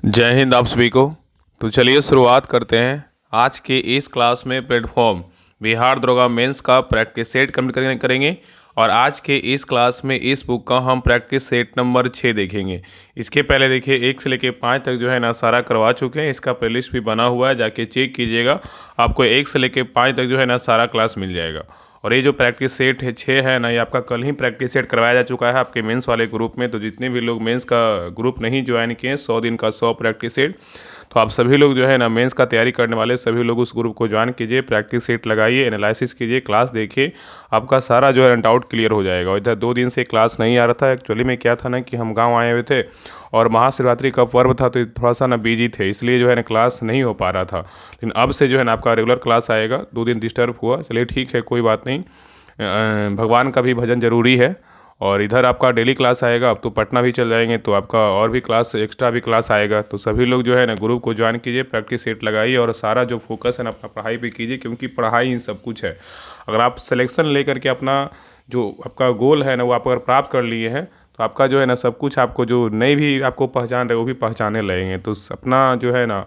जय हिंद आप सभी को। तो चलिए शुरुआत करते हैं आज के इस क्लास में। प्लेटफॉर्म बिहार दरोगा मेंस का प्रैक्टिस सेट कंप्लीट करेंगे और आज के इस क्लास में इस बुक का हम प्रैक्टिस सेट नंबर 6 देखेंगे। इसके पहले देखिए 1 से लेकर 5 तक जो है ना सारा करवा चुके हैं। इसका प्लेलिस्ट भी बना हुआ है, जाके चेक कीजिएगा। आपको 1 से लेकर 5 तक जो है ना सारा क्लास मिल जाएगा। और ये जो प्रैक्टिस सेट है 6 है ना, ये आपका कल ही प्रैक्टिस सेट करवाया जा चुका है आपके मेंस वाले ग्रुप में। तो जितने भी लोग मेंस का ग्रुप नहीं ज्वाइन किए, 100 दिन का 100 प्रैक्टिस सेट, तो आप सभी लोग जो है ना मेंस का तैयारी करने वाले सभी लोग उस ग्रुप को ज्वाइन कीजिए, प्रैक्टिस सेट लगाइए, एनालिसिस कीजिए, क्लास देखिए, आपका सारा जो है डाउट क्लियर हो जाएगा। और इधर 2 दिन से क्लास नहीं आ रहा था। एक्चुअली में क्या था ना कि हम गाँव आए हुए थे और महाशिवरात्रि का पर्व था, तो थोड़ा सा ना बिजी थे, इसलिए जो है ना क्लास नहीं हो पा रहा था। लेकिन अब से जो है ना आपका रेगुलर क्लास आएगा। 2 दिन डिस्टर्ब हुआ, चलिए ठीक है, कोई बात नहीं। भगवान का भी भजन जरूरी है। और इधर आपका डेली क्लास आएगा। अब तो पटना भी चल जाएंगे तो आपका और भी क्लास, एक्स्ट्रा भी क्लास आएगा। तो सभी लोग जो है ना ग्रुप को ज्वाइन कीजिए, प्रैक्टिस सेट लगाइए और सारा जो फोकस है ना अपना पढ़ाई पे कीजिए, क्योंकि पढ़ाई ही सब कुछ है। अगर आप सिलेक्शन लेकर के अपना जो आपका गोल है ना वो आप अगर प्राप्त कर लिए हैं, तो आपका जो है ना सब कुछ, आपको जो नहीं भी आपको पहचान रहे वो भी पहचाने लगेंगे। तो अपना जो है ना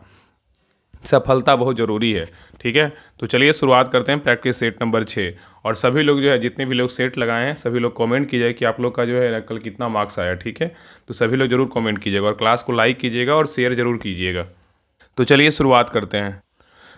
सफलता बहुत ज़रूरी है। ठीक है, तो चलिए शुरुआत करते हैं प्रैक्टिस सेट नंबर 6। और सभी लोग जो है, जितने भी लोग सेट लगाए हैं, सभी लोग कमेंट कीजिए कि आप लोग का जो है कल कितना मार्क्स आया। ठीक है, तो सभी लोग जरूर कमेंट कीजिएगा और क्लास को लाइक कीजिएगा और शेयर जरूर कीजिएगा। तो चलिए शुरुआत करते हैं।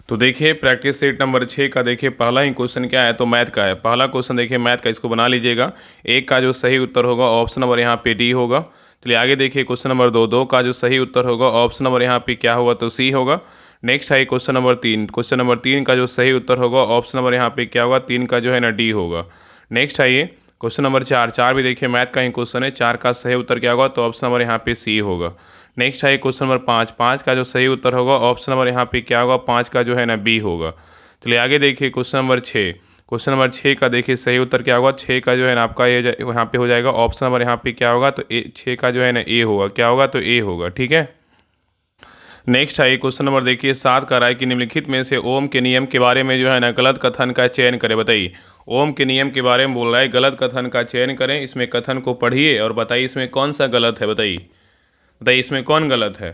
तो देखिए प्रैक्टिस सेट नंबर 6 का देखिए पहला ही क्वेश्चन क्या है, तो मैथ का है। पहला क्वेश्चन देखिए मैथ का, इसको बना लीजिएगा। 1 का जो सही उत्तर होगा ऑप्शन नंबर यहाँ पे डी होगा। चलिए आगे देखिए क्वेश्चन नंबर 2 का जो सही उत्तर होगा ऑप्शन नंबर यहाँ पे क्या होगा, तो सी होगा। नेक्स्ट है क्वेश्चन नंबर 3। क्वेश्चन नंबर 3 का जो सही उत्तर होगा ऑप्शन नंबर यहाँ पे क्या होगा, 3 का जो है ना डी होगा। नेक्स्ट है ये क्वेश्चन नंबर 4 भी देखिए मैथ का ही क्वेश्चन है। 4 का सही उत्तर क्या होगा, तो ऑप्शन नंबर यहाँ पे सी होगा। नेक्स्ट है क्वेश्चन नंबर 5 का जो सही उत्तर होगा ऑप्शन नंबर यहाँ पे क्या होगा, 5 का जो है ना बी होगा। चलिए आगे देखिए क्वेश्चन नंबर 6। क्वेश्चन नंबर 6 का देखिए सही उत्तर क्या होगा, 6 का जो है ना आपका ये यहाँ पे हो जाएगा ऑप्शन नंबर यहाँ पे क्या होगा, तो 6 का जो है ना ए होगा। क्या होगा, तो ए होगा। ठीक है, नेक्स्ट है क्वेश्चन नंबर देखिए 7 का है कि निम्नलिखित में से ओम के नियम के बारे में जो है ना गलत कथन का चयन करें। बताइए, ओम के नियम के बारे में बोल रहा है, गलत कथन का चयन करें। इसमें कथन को पढ़िए और बताइए इसमें कौन सा गलत है। बताइए बताइए इसमें कौन गलत है।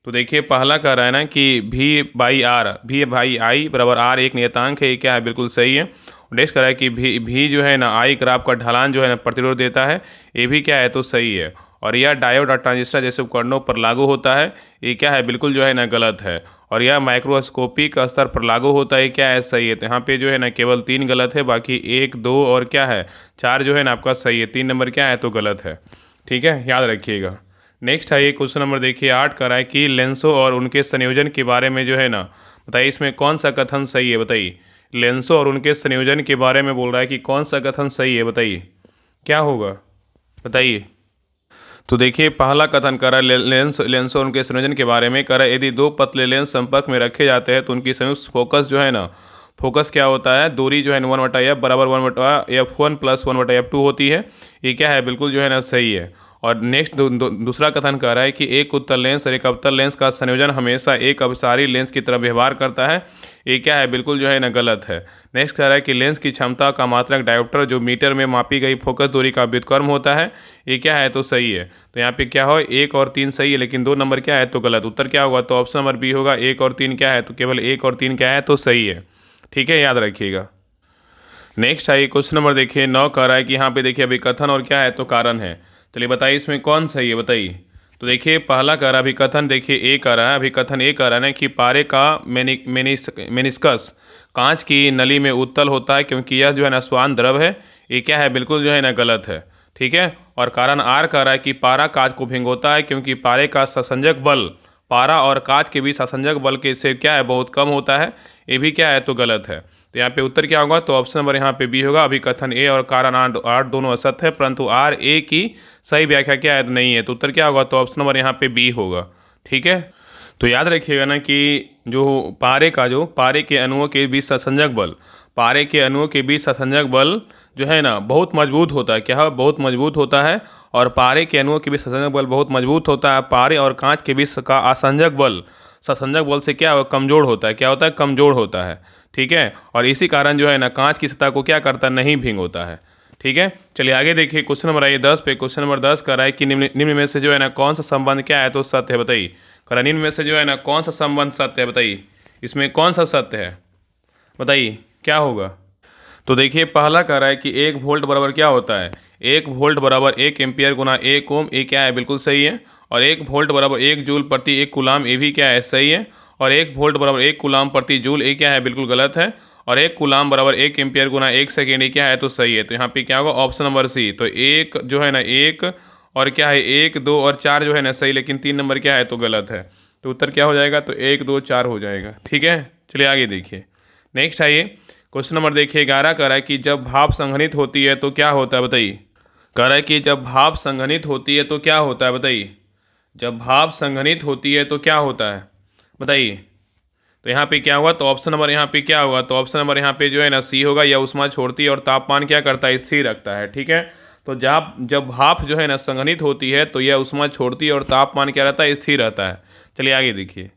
तो देखिए पहला कह रहा है ना कि भी बाई आई बराबर आर एक नियतांक है, ये क्या है, बिल्कुल सही है। नेक्स्ट कह रहा है कि भी जो है ना आई ग्राफ का ढलान जो है ना प्रतिरोध देता है, ये भी क्या है, तो सही है। और यह डायोड और ट्रांजिस्टर जैसे उपकरणों पर लागू होता है, ये क्या है, बिल्कुल जो है ना गलत है। और यह माइक्रोस्कोपिक स्तर पर लागू होता है, क्या है, सही है। तो यहाँ पे जो है ना केवल 3 गलत है, बाकी 1, 2 और क्या है 4 जो है ना आपका सही है। 3 नंबर क्या है, तो गलत है। ठीक है, याद रखिएगा। नेक्स्ट है ये क्वेश्चन नंबर देखिए 8 का है कि लेंसों और उनके संयोजन के बारे में जो है ना, बताइए इसमें कौन सा कथन सही है। बताइए लेंसों और उनके संयोजन के बारे में बोल रहा है कि कौन सा कथन सही है। बताइए क्या होगा, बताइए। तो देखिए पहला कथन कर रहा है लेंस और उनके संयोजन के बारे में कर रहा है, यदि 2 पतले लेंस संपर्क में रखे जाते हैं तो उनकी संयुक्त फोकस जो है ना, फोकस क्या होता है, दूरी जो है 1/f बराबर 1/f1 + 1/f2 होती है। ये क्या है, बिल्कुल जो है ना सही है। और नेक्स्ट दूसरा कथन कह रहा है कि एक उत्तल लेंस और एक अवतल लेंस का संयोजन हमेशा एक अपसारी लेंस की तरह व्यवहार करता है, ये क्या है, बिल्कुल जो है ना गलत है। नेक्स्ट कह रहा है कि लेंस की क्षमता का मात्रक डायोप्टर जो मीटर में मापी गई फोकस दूरी का व्युत्क्रम होता है, ये क्या है, तो सही है। तो यहाँ पे क्या हो, 1 और 3 सही है, लेकिन 2 नंबर क्या है, तो गलत। उत्तर क्या होगा, तो ऑप्शन नंबर बी होगा। 1 और 3 क्या है, तो केवल 1 और 3 क्या है, तो सही है। ठीक है, याद रखिएगा। नेक्स्ट है क्वेश्चन नंबर देखिए 9 कह रहा है कि यहाँ पे देखिए अभी कथन और क्या है, तो कारण है। चलिए बताइए इसमें कौन सही है। बताइए, तो देखिए पहला कह रहा है अभिकथन, देखिए ए कह रहा है, अभिकथन ए कह रहा है कि पारे का मेनिस्कस कांच की नली में उत्तल होता है क्योंकि यह जो है ना श्वान द्रव है, ये क्या है, बिल्कुल जो है ना गलत है। ठीक है, और कारण आर कह रहा है कि पारा कांच को भिगोता है क्योंकि पारे का संसंजक बल पारा और कांच के बीच संसंजक बल के से क्या है, बहुत कम होता है, ये भी क्या है, तो गलत है। तो यहाँ पे उत्तर क्या होगा, तो ऑप्शन नंबर यहाँ पे बी होगा। अभिकथन ए और कारण आर दोनों असत्य है, परंतु आर ए की सही व्याख्या क्या है, तो नहीं है। तो उत्तर क्या होगा, तो ऑप्शन नंबर यहाँ पे बी होगा। ठीक है, तो याद रखिएगा ना कि जो पारे के अणुओं के बीच संसंजक बल, पारे के अणुओं के बीच संसंजक बल जो है ना बहुत मजबूत होता है। क्या है, बहुत मजबूत होता है। और पारे के अणुओं के बीच संसंजक बल बहुत मजबूत होता है। पारे और कांच के बीच का असंजक बल संसंजक बल से क्या कमज़ोर होता है, क्या होता है, कमज़ोर होता है। ठीक है, और इसी कारण जो है ना कांच की सतह को क्या करता है, नहीं भिगोता है। ठीक है, चलिए आगे देखिए क्वेश्चन नंबर 10 पे। क्वेश्चन नंबर 10 कर रहा है कि निम्न में से जो है ना कौन सा संबंध क्या है, तो सत्य है। बताइए करण इनमें से जो है ना कौन सा संबंध सत्य है बताइए, इसमें कौन सा सत्य है बताइए क्या होगा। तो देखिए पहला कह रहा है कि 1 वोल्ट बराबर क्या होता है, 1 वोल्ट बराबर 1 एम्पियर गुना 1 ओम, ये क्या है बिल्कुल सही है। और 1 वोल्ट बराबर 1 जूल प्रति 1 कूलाम, ये भी क्या है सही है। और 1 वोल्ट बराबर 1 कूलाम प्रति जूल, ये क्या है बिल्कुल गलत है। और 1 कूलाम बराबर 1 एम्पियर गुना 1 सेकेंड, ये क्या है तो सही है। तो यहाँ पे क्या होगा ऑप्शन नंबर सी। तो एक जो है ना एक और क्या है 1, 2 और 4 जो है ना सही, लेकिन 3 नंबर क्या है तो गलत है। तो उत्तर क्या हो जाएगा तो 1, 2, 4 हो जाएगा। ठीक है चलिए आगे देखिए। नेक्स्ट आइए क्वेश्चन नंबर देखिए 11 कह रहा है कि जब भाप संघनित होती है तो क्या होता है बताइए। कह रहा है कि जब भाप संघनित होती है तो क्या होता है बताइए, जब भाप संघनित होती है तो क्या होता है बताइए। तो यहाँ पे क्या हुआ तो ऑप्शन नंबर यहाँ पे क्या होगा तो ऑप्शन नंबर यहाँ पे जो है ना सी होगा। यह ऊष्मा छोड़ती है और तापमान क्या करता है स्थिर रखता है। ठीक है तो जब भाप जो है ना संघनित होती है तो यह ऊष्मा छोड़ती है और तापमान क्या रहता है स्थिर रहता है। चलिए आगे देखिए।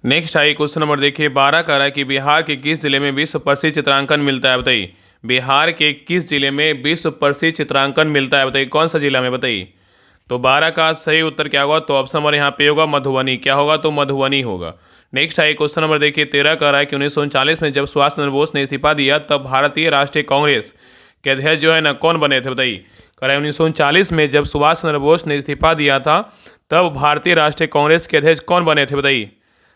नेक्स्ट आइए क्वेश्चन नंबर देखिए 12 कह रहा है कि बिहार के किस जिले में विश्व प्रसिद्ध चित्रांकन मिलता है बताइए। बिहार के किस जिले में विश्व प्रसिद्ध चित्रांकन मिलता है बताइए, कौन सा जिला में बताइए। तो 12 का सही उत्तर क्या होगा तो ऑप्शन नंबर यहाँ पे होगा मधुबनी। क्या होगा तो मधुबनी होगा। नेक्स्ट आइए क्वेश्चन नंबर देखिए 13 कह रहा है कि 1939 में जब सुभाष चंद्र बोस ने इस्तीफा दिया तब भारतीय राष्ट्रीय कांग्रेस के अध्यक्ष जो है ना कौन बने थे बताइए। कह रहा है 1939 में जब सुभाष चंद्र बोस ने इस्तीफा दिया था तब भारतीय राष्ट्रीय कांग्रेस के अध्यक्ष कौन बने थे बताइए।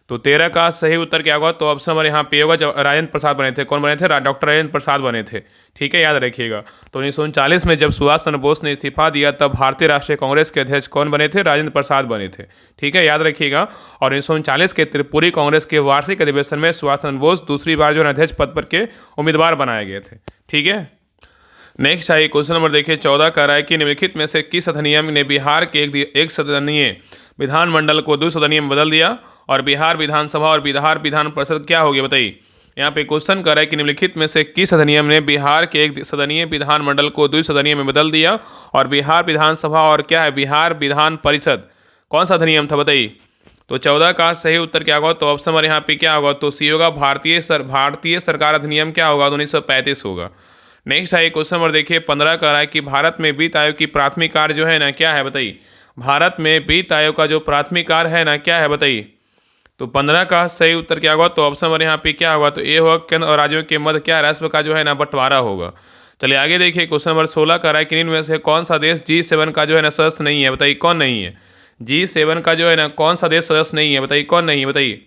तो 13 का सही उत्तर क्या होगा तो ऑप्शन नंबर यहाँ पे होगा जब राजेंद्र प्रसाद बने थे। कौन बने थे डॉक्टर राजेंद्र प्रसाद बने थे। ठीक है याद रखिएगा। तो 1939 में जब सुभाष चंद्र बोस ने इस्तीफा दिया तब भारतीय राष्ट्रीय कांग्रेस के अध्यक्ष कौन बने थे, राजेंद्र प्रसाद बने थे। ठीक है याद रखिएगा। और 1939 के त्रिपुरी कांग्रेस के वार्षिक अधिवेशन में सुभाष चंद्र बोस दूसरी बार जो है अध्यक्ष पद पर के उम्मीदवार बनाए गए थे। ठीक है नेक्स्ट आइए क्वेश्चन नंबर देखिए 14 कह रहा है कि निम्नलिखित में से किस अधिनियम ने बिहार के एक सदनीय विधानमंडल को 2 सदनीय में बदल दिया और बिहार विधानसभा और बिहार विधान परिषद क्या हो गया बताइए। यहाँ पे क्वेश्चन कर रहा है कि निम्नलिखित में से किस अधिनियम ने बिहार के एक सदनीय विधानमंडल को 2 सदनीय में बदल दिया और बिहार विधानसभा और क्या है बिहार विधान परिषद, कौन सा अधिनियम था बताइए। तो 14 का सही उत्तर क्या होगा तो ऑप्शन नंबर यहाँ पे क्या होगा तो सी होगा भारतीय सरकार अधिनियम क्या होगा 1935 होगा। नेक्स्ट आइए क्वेश्चन नंबर देखिए 15 कह रहा है कि भारत में वित्त आयोग की प्राथमिक कार्य जो है ना क्या है बताइए। भारत में वित्त आयोग का जो प्राथमिक कार्य है ना क्या है बताइए। तो 15 का सही उत्तर क्या होगा तो ऑप्शन नंबर यहाँ पे क्या होगा तो ए होगा केंद्र और राज्यों के मध्य क्या राष्ट्र का जो है ना बंटवारा होगा। चलिए आगे देखिए क्वेश्चन नंबर 16 कह रहा है कि इनमें से कौन सा देश G7 का जो है ना सदस्य नहीं है बताइए, कौन नहीं है। G7 का जो है ना कौन सा देश सदस्य नहीं है बताइए, कौन नहीं है बताइए।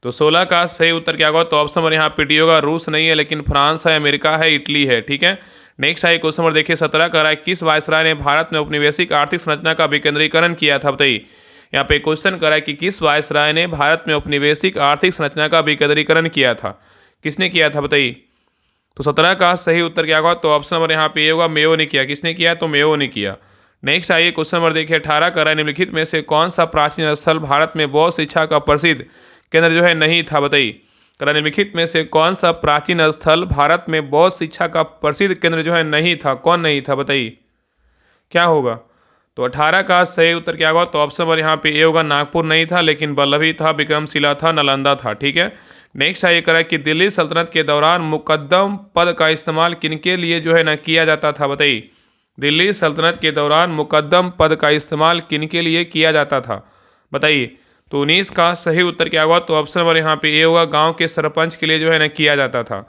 तो 16 का सही उत्तर क्या होगा तो ऑप्शन नंबर यहाँ पे डी होगा रूस नहीं है लेकिन फ्रांस है, अमेरिका है, इटली है। ठीक है नेक्स्ट आइए क्वेश्चन नंबर देखिए 17 कह रहा है किस वायसराय ने भारत में औपनिवेशिक आर्थिक संरचना का विकेंद्रीकरण किया था बताइए। यहाँ पे क्वेश्चन कर रहा है कि किस वायसराय ने भारत में औपनिवेशिक आर्थिक संरचना का विकेंद्रीकरण किया था, किसने किया था बताइए। तो 17 का सही उत्तर क्या होगा तो ऑप्शन नंबर यहाँ पे ये होगा मेयो ने किया। किसने किया तो मेयो ने किया। नेक्स्ट आइए क्वेश्चन नंबर देखिए 18 कर रहा है निम्नलिखित में से कौन सा प्राचीन स्थल भारत में बौद्ध शिक्षा का प्रसिद्ध केंद्र जो है नहीं था बताइए। कर निम्नलिखित में से कौन सा प्राचीन स्थल भारत में बौद्ध शिक्षा का प्रसिद्ध केंद्र जो है नहीं था, कौन नहीं था बताइए क्या होगा। तो 18 का सही उत्तर क्या होगा तो ऑप्शन नंबर यहाँ पे ए होगा नागपुर नहीं था लेकिन वल्लभी था, विक्रमशिला था, नालंदा था। ठीक है नेक्स्ट आइए करा कि दिल्ली सल्तनत के दौरान मुकद्दम पद का इस्तेमाल किनके लिए जो है ना किया जाता था बताइए। दिल्ली सल्तनत के दौरान मुकद्दम पद का इस्तेमाल किनके लिए किया जाता था बताइए। तो 19 का सही उत्तर क्या होगा तो ऑप्शन नंबर यहाँ पे ए होगा गांव के सरपंच के लिए जो है ना किया जाता था।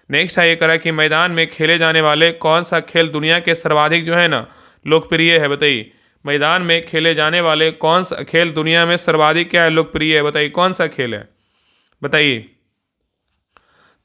नेक्स्ट आइए करा कि मैदान में खेले जाने वाले कौन सा खेल दुनिया के सर्वाधिक जो है ना लोकप्रिय है बताइए। मैदान में खेले जाने वाले कौन सा खेल दुनिया में सर्वाधिक क्या है लोकप्रिय है बताइए, कौन सा खेल है बताइए।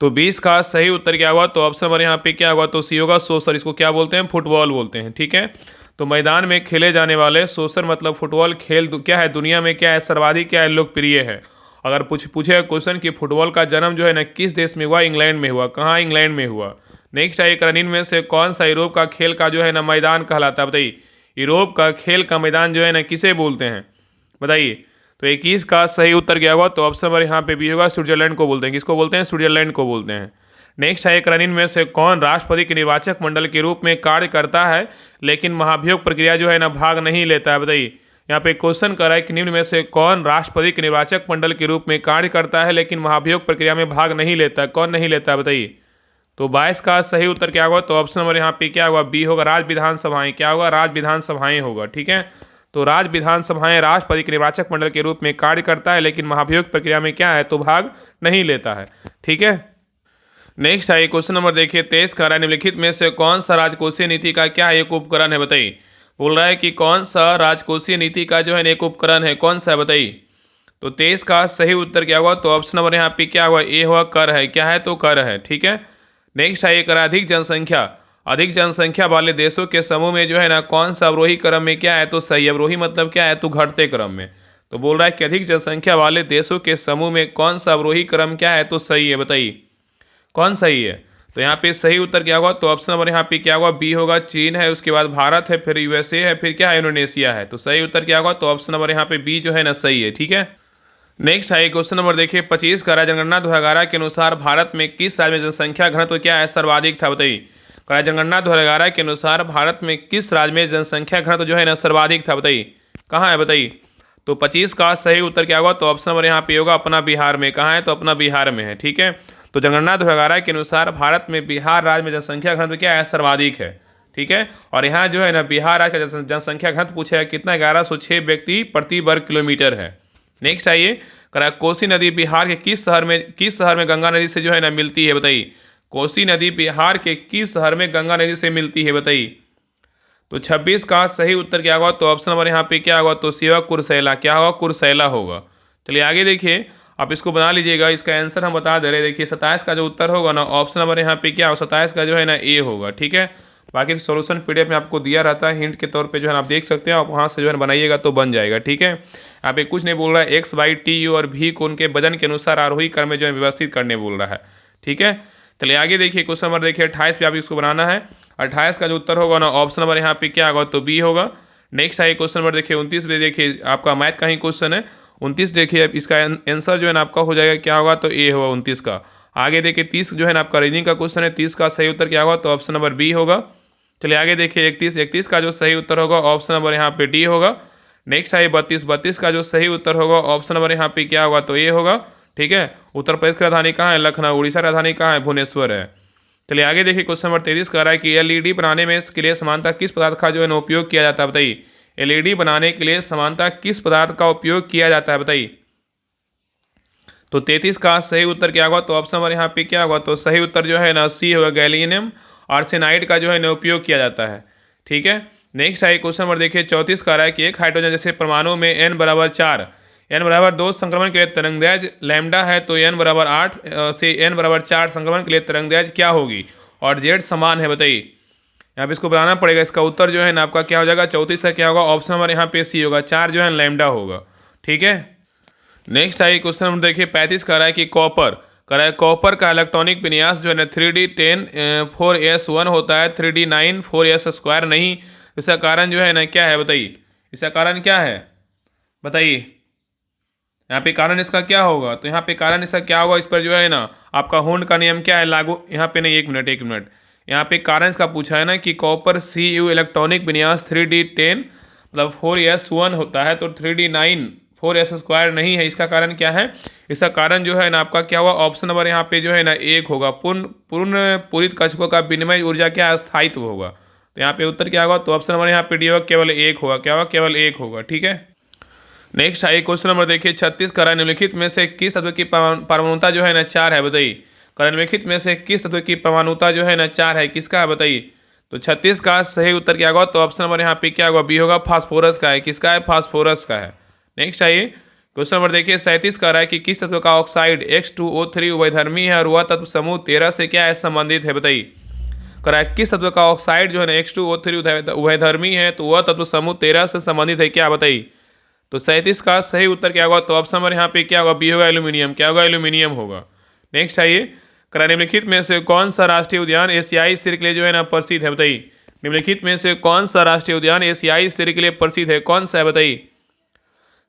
तो 20 का सही उत्तर क्या होगा तो ऑप्शन नंबर यहाँ पे क्या होगा तो सी होगा सोसर, इसको क्या बोलते हैं फुटबॉल बोलते हैं। ठीक है तो मैदान में खेले जाने वाले सोसर मतलब फुटबॉल खेल क्या है दुनिया में क्या है सर्वाधिक क्या है लोकप्रिय है। अगर पूछे क्वेश्चन कि फुटबॉल का जन्म जो है ना किस देश में हुआ, इंग्लैंड में हुआ। कहाँ, इंग्लैंड में हुआ। नेक्स्ट आइए रनिन में से कौन सा यूरोप का खेल का जो है ना मैदान कहलाता है बताइए। यूरोप का खेल का मैदान जो है ना किसे बोलते हैं बताइए। तो 21 का सही उत्तर क्या होगा तो ऑप्शन नंबर यहाँ पे भी होगा स्विट्जरलैंड को बोलते हैं। किसको बोलते हैं, स्विट्जरलैंड को बोलते हैं। नेक्स्ट है रनिन में से कौन राष्ट्रपति के निर्वाचक मंडल के रूप में कार्य करता है लेकिन महाभियोग प्रक्रिया जो है ना भाग नहीं लेता है बताइए। यहाँ पे क्वेश्चन कर रहा है कि निम्न में से कौन राष्ट्रपति के निर्वाचक मंडल के रूप में कार्य करता है लेकिन महाभियोग प्रक्रिया में भाग नहीं लेता है, कौन नहीं लेता है बताइए। तो 22 का सही उत्तर क्या होगा तो ऑप्शन नंबर यहाँ पे क्या होगा बी होगा राज्य विधानसभाएं। क्या होगा, राज्य विधानसभाएं होगा। ठीक है तो राज्य विधानसभाएं राष्ट्रपति के निर्वाचक मंडल के रूप में कार्य करता है, लेकिन महाभियोग प्रक्रिया में क्या है तो भाग नहीं लेता है। ठीक है, नेक्स्ट आइए क्वेश्चन नंबर देखिए 23 का रहा है, निम्नलिखित में से कौन सा राजकोषीय नीति का क्या एक उपकरण है, बताइए। बोल रहा है कि कौन सा राजकोषीय नीति का जो है एक उपकरण है, कौन सा है बताइए। तो 23 का सही उत्तर क्या हुआ, तो ऑप्शन नंबर यहाँ पे क्या हुआ, ए हुआ, कर है। क्या है तो कर है। ठीक है, नेक्स्ट आइए करा अधिक जनसंख्या वाले देशों के समूह में जो है ना कौन सा अवरोही क्रम में क्या है तो सही। अवरोही मतलब क्या है तो घटते क्रम में। तो बोल रहा है कि अधिक जनसंख्या वाले देशों के समूह में कौन सा अवरोही क्रम क्या है तो सही है, बताइए कौन सही है। तो यहाँ पे सही उत्तर क्या होगा, तो ऑप्शन नंबर यहाँ पे क्या होगा, बी होगा, चीन है, उसके बाद भारत है, फिर यूएसए है, फिर क्या है इंडोनेशिया है। तो सही उत्तर क्या होगा, तो ऑप्शन नंबर यहाँ पे बी जो है ना सही है। ठीक है, नेक्स्ट है क्वेश्चन नंबर देखिए 25 का जनगणना 2011 के अनुसार भारत में किस राज्य में जनसंख्या घनत्व क्या है सर्वाधिक था, बताइए। जनगणना 2011 के अनुसार भारत में किस राज्य में जनसंख्या घनत्व जो है ना सर्वाधिक था, बताइए कहाँ है, बताइए। तो 25 का सही उत्तर क्या होगा, तो ऑप्शन नंबर यहाँ पे होगा अपना बिहार में। कहाँ है तो अपना बिहार में है। ठीक है, तो जनगणना 2011 के अनुसार भारत में बिहार राज्य में जनसंख्या घनत्व क्या है सर्वाधिक है। ठीक है, और यहाँ जो है ना बिहार राज्य का जनसंख्या घनत्व पूछा है कितना, 1106 व्यक्ति प्रति वर्ग किलोमीटर है। नेक्स्ट आइए करा कोसी नदी बिहार के किस शहर में गंगा नदी से जो है ना मिलती है, बताइए। कोसी नदी बिहार के किस शहर में गंगा नदी से मिलती है, बताइए। तो 26 का सही उत्तर क्या होगा, तो ऑप्शन नंबर यहाँ पे क्या होगा, तो सेवा कुरसैला। क्या होगा, कुरसैला होगा। चलिए आगे देखिए, आप इसको बना लीजिएगा, इसका आंसर हम बता दे रहे हैं। देखिए 27 का जो उत्तर होगा ना ऑप्शन नंबर यहाँ पे क्या होगा, 27 का जो है ना ए होगा। ठीक है, बाकी सॉल्यूशन पीडीएफ में आपको दिया रहता है, हिंट के तौर पे जो है आप देख सकते हैं, आप वहाँ से जो है बनाइएगा तो बन जाएगा। ठीक है, यहाँ पे कुछ नहीं बोल रहा है, एक्स वाई टी यू और भी को उनके वजन के अनुसार आरोही क्रम में जो है व्यवस्थित करने बोल रहा है। ठीक है, चलिए आगे देखिए क्वेश्चन नंबर देखिए 28 पे आप इसको बनाना है। 28 का जो उत्तर होगा ना ऑप्शन नंबर यहाँ पे क्या होगा, तो बी होगा। नेक्स्ट आइए क्वेश्चन नंबर देखिए 29 पे, देखिए आपका मैथ का ही क्वेश्चन है 29। देखिए इसका आंसर जो है ना आपका हो जाएगा क्या होगा, तो ए होगा 29 का। आगे देखिए 30 जो है ना आपका रीजनिंग का क्वेश्चन है, 30 का सही उत्तर क्या होगा, तो ऑप्शन नंबर बी होगा। चलिए आगे देखिए 31 का जो सही उत्तर होगा ऑप्शन नंबर यहाँ पे डी होगा। नेक्स्ट आइए 32 का जो सही उत्तर होगा ऑप्शन नंबर यहाँ पे क्या होगा, तो ए होगा। ठीक है, उत्तर प्रदेश की राजधानी कहाँ है, लखनऊ। उड़ीसा की राजधानी कहाँ है, भुवनेश्वर है। चलिए आगे देखिए क्वेश्चन नंबर 33 कह रहा है कि एलईडी बनाने में इसके लिए समानता किस पदार्थ का जो है ना उपयोग किया जाता है, बताइए। एलईडी बनाने के लिए समानता किस पदार्थ का उपयोग किया जाता है, बताइए। तो 33 का सही उत्तर क्या होगा, तो ऑप्शन नंबर यहाँ पे क्या होगा, तो सही उत्तर जो है ना सी होगा, गैलियम आर्सेनाइड का जो है ना उपयोग किया जाता है। ठीक है, नेक्स्ट आइए क्वेश्चन नंबर देखिए 34 का रहा है कि एक हाइड्रोजन जैसे परमाणु में n बराबर 4 n बराबर 2 संक्रमण के लिए तरंगदैर्घ्य लैम्डा है, तो n बराबर 8 से n बराबर 4 संक्रमण के लिए तरंगदैर्घ्य क्या होगी, और z समान है, बताइए। यहाँ पे इसको बनाना पड़ेगा। इसका उत्तर जो है ना आपका क्या हो जाएगा, 34 का क्या होगा, ऑप्शन नंबर यहाँ पे सी होगा, 4 जो है लैम्डा होगा। ठीक है, नेक्स्ट आइए क्वेश्चन नंबर देखिए 35 का रहा है कि कॉपर का इलेक्ट्रॉनिक विन्यास जो है ना 3D10 4s1 होता है, 3D9 4s² नहीं। इसका कारण जो है ना क्या है, बताइए। इसका कारण क्या है, बताइए। यहाँ पे कारण इसका क्या होगा, तो यहाँ पे कारण इसका क्या होगा, इस पर जो है ना आपका होंड का नियम क्या है लागू। यहाँ पे नहीं, एक मिनट, यहाँ पे कारण इसका पूछा है ना कि कॉपर CU इलेक्ट्रॉनिक विन्यास 3D10 मतलब 4s1 होता है, तो 3D9 4s² नहीं है। इसका कारण क्या है, इसका कारण जो है ना आपका क्या हुआ, ऑप्शन नंबर यहाँ पे जो है ना एक होगा, पूर्ण पूरित कक्षकों का विनिमय ऊर्जा क्या स्थायित्व होगा। तो यहाँ पे उत्तर क्या होगा, तो ऑप्शन नंबर यहाँ पे डी होगा, केवल एक होगा। क्या होगा, केवल एक होगा। ठीक है, नेक्स्ट आइए क्वेश्चन नंबर देखिए 36 का निम्नलिखित में से किस तत्व की परमाणुता जो है ना 4 है, बताइए। निम्नलिखित में से किस तत्व की परमाणुता जो है ना 4 है, किसका है, बताइए। तो 36 का सही उत्तर क्या होगा, तो ऑप्शन नंबर यहाँ पे क्या होगा, बी होगा, फास्फोरस का है। किसका है, फास्फोरस का है। नेक्स्ट आइए क्वेश्चन नंबर देखिए 37 का रहा है कि किस तत्व का ऑक्साइड H2O3 उभयधर्मी है और वह तत्व समूह 13 से क्या है संबंधित है, बताइए। किस तत्व का ऑक्साइड जो है ना H2O3 उभयधर्मी है, तो वह तत्व समूह 13 से संबंधित है, क्या, बताइए। तो 37 का सही उत्तर क्या होगा, तो ऑप्शन नंबर यहाँ पे क्या होगा, बी होगा, एल्यूमिनियम। क्या होगा, एल्यूमिनियम होगा। नेक्स्ट आइए निम्नलिखित में से कौन सा राष्ट्रीय उद्यान एशियाई सिर के लिए जो है ना प्रसिद्ध है, बताइए। निम्नलिखित में से कौन सा राष्ट्रीय उद्यान एशियाई सिर के लिए प्रसिद्ध है, कौन सा है, बताइए।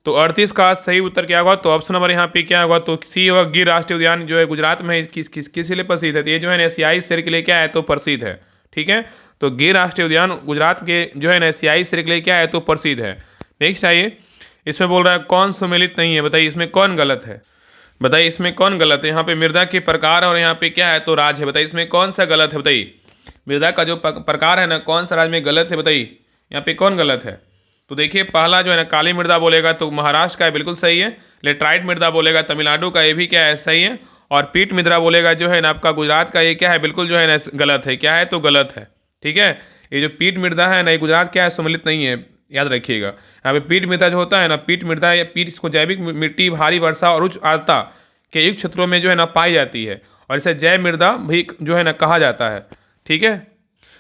तो 38 का सही उत्तर क्या होगा, तो ऑप्शन नंबर यहाँ पे क्या होगा, तो सी होगा, गिर राष्ट्रीय उद्यान जो है गुजरात में है, किस लिए प्रसिद्ध है, तो ये जो है ना एशियाई शेर के लिए क्या है, तो प्रसिद्ध है। ठीक है, तो गिर राष्ट्रीय उद्यान गुजरात के जो है ना एशियाई शेर के लिए क्या है, तो प्रसिद्ध है। नेक्स्ट आइए इसमें बोल रहा है कौन सम्मिलित नहीं है, बताइए इसमें कौन गलत है, बताइए इसमें कौन गलत है। यहाँ पे मृदा के प्रकार और यहाँ पे क्या है, तो राज है, बताइए इसमें कौन सा गलत है, बताइए। मृदा का जो प्रकार है ना कौन सा राज्य में गलत है, बताइए यहाँ पे कौन गलत है। तो देखिए पहला जो है ना काली मृदा बोलेगा तो महाराष्ट्र का है, बिल्कुल सही है। लेटराइट मृदा बोलेगा तमिलनाडु का, ये भी क्या है, सही है। और पीट मृदा बोलेगा जो है ना आपका गुजरात का, ये क्या है, बिल्कुल जो है ना गलत है। क्या है, तो गलत है। ठीक है, ये जो पीट मृदा है ना, ये गुजरात क्या है, सम्मिलित नहीं है, याद रखिएगा। यहाँ पे पीट मृदा जो होता है ना, पीट मृदा या पीट, इसको जैविक मिट्टी, भारी वर्षा और उच्च आर्द्रता के युक्त क्षेत्रों में जो है ना पाई जाती है, और इसे जैव मृदा भी जो है ना कहा जाता है। ठीक है,